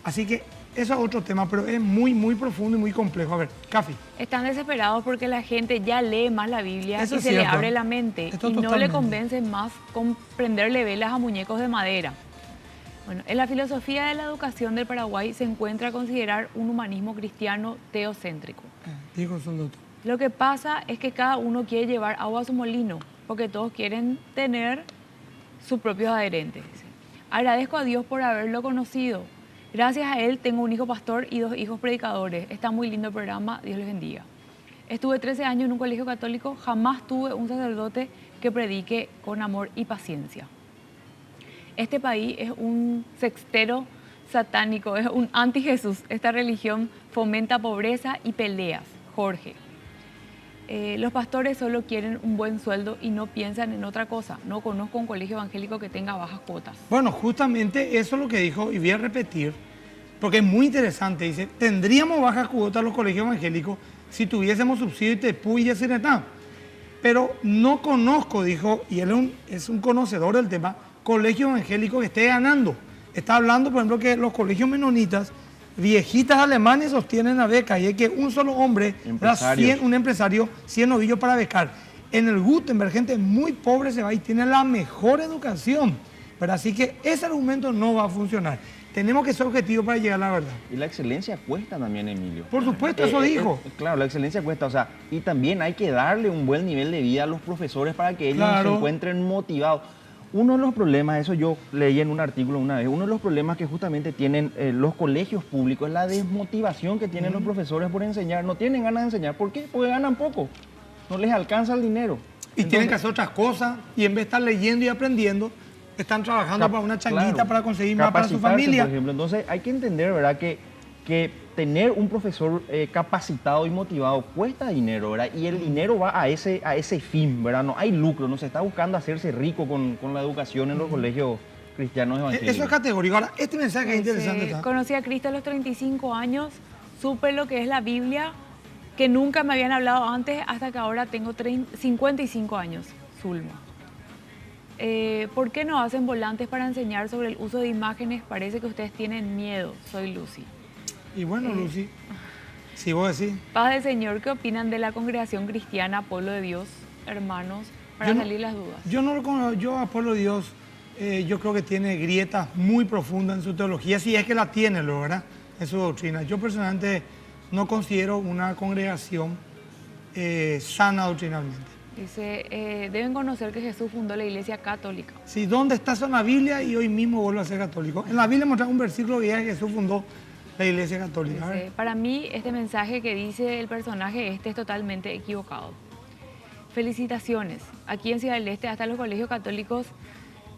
Así que eso es otro tema, pero es muy, muy profundo y muy complejo. A ver, Cafi. Están desesperados porque la gente ya lee más la Biblia eso y se le abre la mente. Esto y no totalmente. le convence más con prenderle velas a muñecos de madera. Bueno, en la filosofía de la educación del Paraguay se encuentra considerar un humanismo cristiano teocéntrico. Dijo Soloto. Lo que pasa es que cada uno quiere llevar agua a su molino, porque todos quieren tener sus propios adherentes. Agradezco a Dios por haberlo conocido. Gracias a él tengo un hijo pastor y 2 hijos predicadores. Está muy lindo el programa, Dios les bendiga. Estuve 13 años en un colegio católico, jamás tuve un sacerdote que predique con amor y paciencia. Este país es un sextero satánico, es un anti-Jesús. Esta religión fomenta pobreza y peleas. Jorge. Los pastores solo quieren un buen sueldo y no piensan en otra cosa. No conozco un colegio evangélico que tenga bajas cuotas. Bueno, justamente eso es lo que dijo, y voy a repetir, porque es muy interesante. Dice, tendríamos bajas cuotas los colegios evangélicos si tuviésemos subsidio y TEPU y SNETA. Pero no conozco, dijo, y él es un conocedor del tema, colegio evangélico que esté ganando. Está hablando, por ejemplo, que los colegios menonitas, viejitas alemanes sostienen la beca y hay que un solo hombre, un empresario, 100 novillos para becar. En el Gutenberg, gente muy pobre se va y tiene la mejor educación, ¿verdad? Así que ese argumento no va a funcionar. tenemos que ser objetivos para llegar a la verdad. Y la excelencia cuesta también, Emilio. Por supuesto, eso dijo. Claro, la excelencia cuesta, o sea, y también hay que darle un buen nivel de vida a los profesores para que ellos se encuentren motivados. Uno de los problemas, eso yo leí en un artículo una vez, uno de los problemas que justamente tienen los colegios públicos es la desmotivación que tienen los profesores por enseñar. No tienen ganas de enseñar. ¿Por qué? Porque ganan poco. No les alcanza el dinero. Y tienen que hacer otras cosas y en vez de estar leyendo y aprendiendo, están trabajando para una changuita, para conseguir más para su familia. Por ejemplo. Entonces hay que entender, ¿verdad?, que tener un profesor capacitado y motivado cuesta dinero, ¿verdad? Y el dinero va a ese fin, ¿verdad? No hay lucro, no se está buscando hacerse rico con la educación en los colegios cristianos evangélicos. Eso es categórico. Ahora, este mensaje es interesante. Conocí a Cristo a los 35 años, supe lo que es la Biblia, que nunca me habían hablado antes, hasta que ahora tengo 55 años, Zulma. ¿Por qué no hacen volantes para enseñar sobre el uso de imágenes? Parece que ustedes tienen miedo. Soy Lucy. Y bueno, Lucy, si vos decís. Paz del Señor, ¿qué opinan de la congregación cristiana, Pueblo de Dios, hermanos, para salir las dudas? Yo a Pueblo de Dios, yo creo que tiene grietas muy profundas en su teología, si es que la tiene, ¿verdad?, en su doctrina. Yo personalmente no considero una congregación sana doctrinalmente. Dice, deben conocer que Jesús fundó la Iglesia Católica. Sí, ¿dónde está eso en la Biblia? Y hoy mismo vuelvo a ser católico. En la Biblia muestra un versículo que dice que Jesús fundó la Iglesia Católica. Dice, para mí, este mensaje que dice el personaje es totalmente equivocado. Felicitaciones. Aquí en Ciudad del Este, hasta los colegios católicos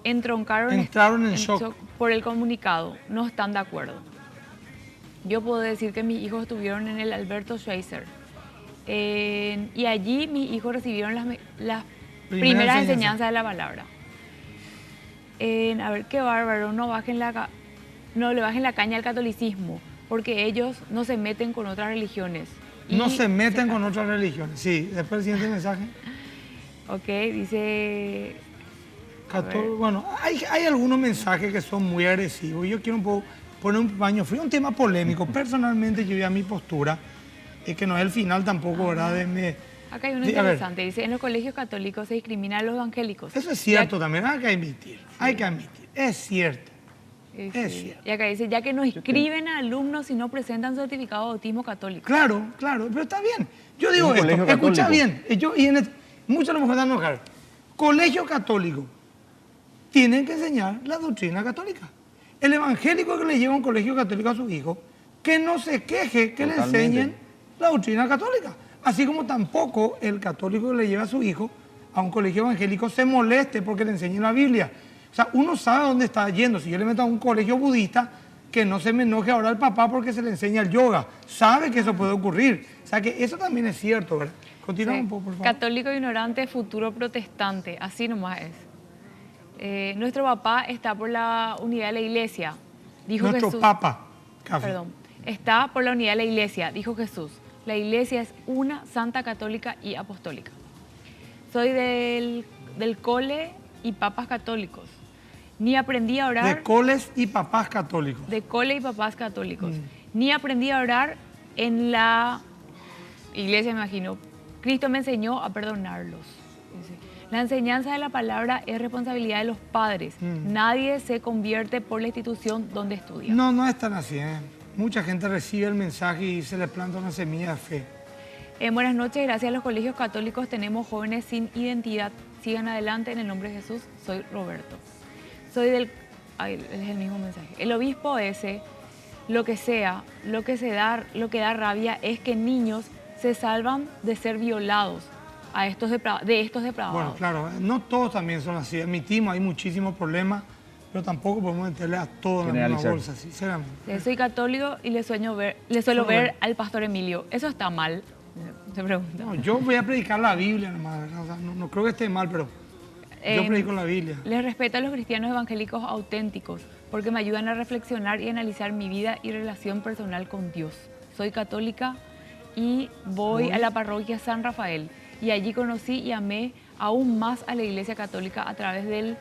entraron en shock por el comunicado. No están de acuerdo. Yo puedo decir que mis hijos estuvieron en el Alberto Schweitzer. Y allí mis hijos recibieron las primeras enseñanzas de la palabra. A ver, qué bárbaro, no le bajen la caña al catolicismo, porque ellos no se meten con otras religiones. No se meten con otras religiones, sí. Después el siguiente mensaje. Ok, dice... Bueno, hay algunos mensajes que son muy agresivos. Yo quiero un poco poner un paño frío, un tema polémico. Personalmente yo ya mi postura es que no es el final tampoco, ¿verdad? Acá hay uno interesante, dice, en los colegios católicos se discrimina a los evangélicos. Eso es cierto también, hay que admitir, es cierto. Sí. Es cierto. Y acá dice, ya que no inscriben a alumnos si no presentan certificado de bautismo católico. Claro, pero está bien. Yo digo esto, escucha bien, muchos a lo mejor van a enojar. Colegio católico, tienen que enseñar la doctrina católica. El evangélico que le lleva a un colegio católico a su hijo, que no se queje que le enseñen la doctrina católica. Así como tampoco el católico que le lleva a su hijo a un colegio evangélico se moleste porque le enseñen la Biblia. O sea, uno sabe dónde está yendo. Si yo le meto a un colegio budista, que no se me enoje ahora el papá porque se le enseña el yoga. Sabe que eso puede ocurrir. O sea, que eso también es cierto, ¿verdad? Continúa un poco, por favor. Católico ignorante, futuro protestante. Así nomás es. Nuestro papá está por la unidad de la iglesia, dijo Jesús. Nuestro papa. Perdón. Está por la unidad de la iglesia, dijo Jesús. La iglesia es una, santa, católica y apostólica. Soy del cole y papas católicos. Ni aprendí a orar... De coles y papás católicos. De cole y papás católicos. Ni aprendí a orar en la iglesia, me imagino. Cristo me enseñó a perdonarlos. La enseñanza de la palabra es responsabilidad de los padres. Nadie se convierte por la institución donde estudia. No es tan así, ¿eh? Mucha gente recibe el mensaje y se le planta una semilla de fe. Buenas noches, gracias a los colegios católicos tenemos jóvenes sin identidad. Sigan adelante en el nombre de Jesús. Soy Roberto. Soy del... es el mismo mensaje. El obispo ese, lo que sea, lo que da rabia es que niños se salvan de ser violados de estos depravados. Bueno, claro, no todos también son así. Admitimos, hay muchísimos problemas, pero tampoco podemos meterle a todos en la misma bolsa, sinceramente. Soy católico y le suelo ver al pastor Emilio. ¿Eso está mal? Se pregunta. No, yo voy a predicar la Biblia, nomás, o sea, no creo que esté mal, pero yo predico la Biblia. Les respeto a los cristianos evangélicos auténticos porque me ayudan a reflexionar y analizar mi vida y relación personal con Dios. Soy católica y voy a la parroquia San Rafael y allí conocí y amé aún más a la Iglesia Católica a través del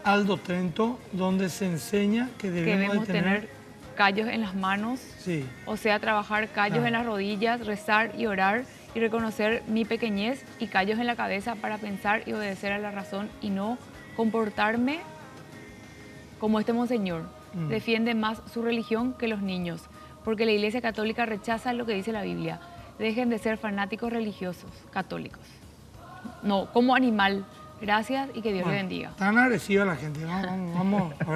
Aldo Trento, donde se enseña que debemos tener callos en las manos, o sea, trabajar callos en las rodillas, rezar y orar y reconocer mi pequeñez y callos en la cabeza para pensar y obedecer a la razón y no comportarme como este monseñor. defiende más su religión que los niños, porque la Iglesia Católica rechaza lo que dice la Biblia. Dejen de ser fanáticos religiosos, católicos. No, como animal. Gracias y que Dios le bendiga. Tan agresiva la gente. Vamos a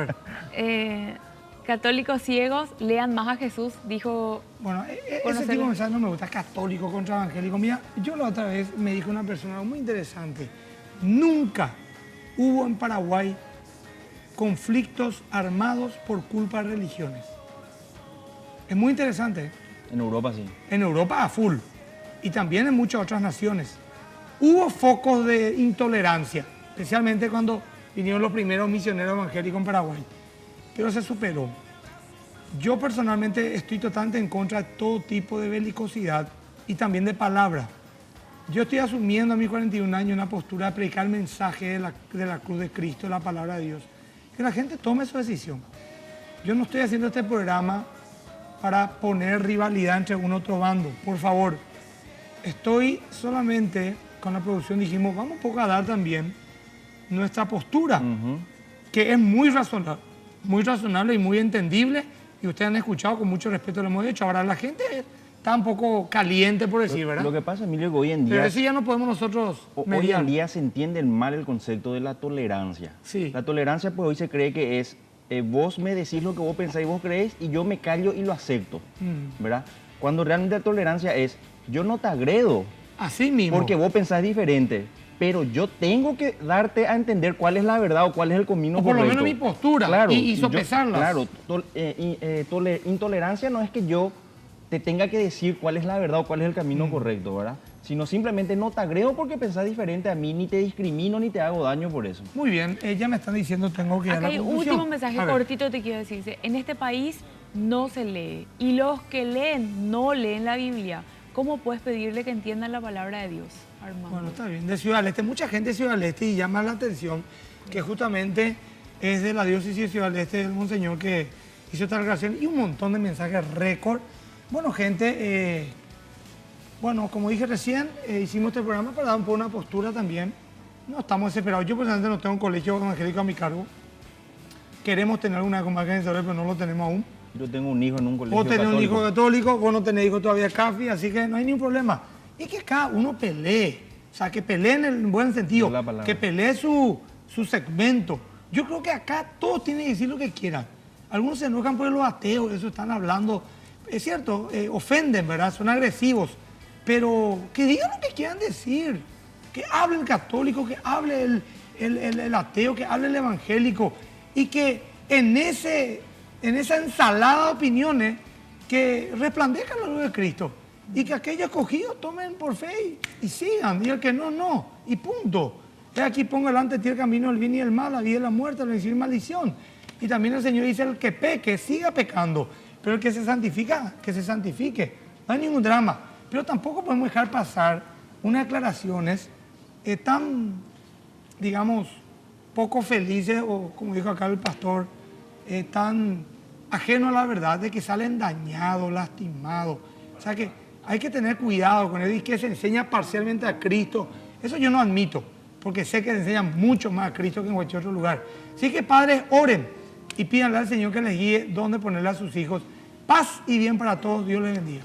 ver. Católicos ciegos, lean más a Jesús, dijo... Bueno, ese tipo de mensaje no me gusta, católico contra evangélico. Mira, yo la otra vez me dijo una persona muy interesante. Nunca hubo en Paraguay conflictos armados por culpa de religiones. Es muy interesante. En Europa sí. En Europa a full. Y también en muchas otras naciones. Hubo focos de intolerancia, especialmente cuando vinieron los primeros misioneros evangélicos en Paraguay. Pero se superó. Yo personalmente estoy totalmente en contra de todo tipo de belicosidad y también de palabra. Yo estoy asumiendo a mis 41 años una postura de predicar el mensaje de la cruz de Cristo, la palabra de Dios. Que la gente tome su decisión. Yo no estoy haciendo este programa para poner rivalidad entre un otro bando. Por favor, estoy solamente, con la producción dijimos, vamos un poco a dar también nuestra postura, que es muy razonable y muy entendible, y ustedes han escuchado con mucho respeto lo hemos hecho. Ahora la gente está un poco caliente por decir, ¿verdad? Lo que pasa, Emilio, que hoy en día... Pero eso ya no podemos nosotros Hoy en día se entiende mal el concepto de la tolerancia. Sí. La tolerancia, pues hoy se cree que es, vos me decís lo que vos pensáis y vos creéis y yo me callo y lo acepto, ¿verdad? Cuando realmente la tolerancia es, yo no te agredo. Así mismo. Porque vos pensás diferente. Pero yo tengo que darte a entender cuál es la verdad o cuál es el camino correcto. O por lo menos mi postura, claro, y sopesarlas. Claro, intolerancia no es que yo te tenga que decir cuál es la verdad o cuál es el camino correcto, ¿verdad? Sino simplemente no te agrego porque pensás diferente a mí, ni te discrimino, ni te hago daño por eso. Muy bien, ya me están diciendo tengo que ir a la Acá hay un conclusión. último mensaje cortito te quiero decir. Dice, en este país no se lee y los que leen no leen la Biblia. ¿Cómo puedes pedirle que entiendan la palabra de Dios, Armando? Bueno, está bien. De Ciudad del Este, mucha gente de Ciudad del Este y llama la atención que justamente es de la diócesis de Ciudad del Este el monseñor que hizo esta declaración y un montón de mensajes récord. Bueno, gente, bueno, como dije recién, hicimos este programa para dar un poco una postura también. No estamos desesperados. Yo personalmente no tengo un colegio evangélico a mi cargo. Queremos tener una congregación, pero no lo tenemos aún. Yo tengo un hijo en un colegio Vos tenés católico. un hijo católico, vos no tenés hijo todavía CAFI, así que no hay ningún problema. Y que cada uno pelee, o sea, que pelee en el buen sentido, que pelee su segmento. Yo creo que acá todos tienen que decir lo que quieran. Algunos se enojan por los ateos, eso están hablando. Es cierto, ofenden, ¿verdad? Son agresivos. Pero que digan lo que quieran decir. Que hable el católico, que hable el ateo, que hable el evangélico. Y que en esa ensalada de opiniones que resplandezca la luz de Cristo y que aquellos escogidos tomen por fe y sigan, y el que no, no, y punto. Aquí pongo delante de ti el camino del bien y el mal, la vida y la muerte, la bendición y maldición. Y también el Señor dice, el que peque, siga pecando, pero el que se santifica, que se santifique. No hay ningún drama, pero tampoco podemos dejar pasar unas declaraciones tan, digamos, poco felices, o como dijo acá el pastor, tan ajeno a la verdad, de que salen dañados, lastimados. O sea que hay que tener cuidado con eso y que se enseña parcialmente a Cristo. Eso yo no admito, porque sé que se enseña mucho más a Cristo que en cualquier otro lugar. Así que padres, oren y pídanle al Señor que les guíe dónde ponerle a sus hijos. Paz y bien para todos. Dios les bendiga.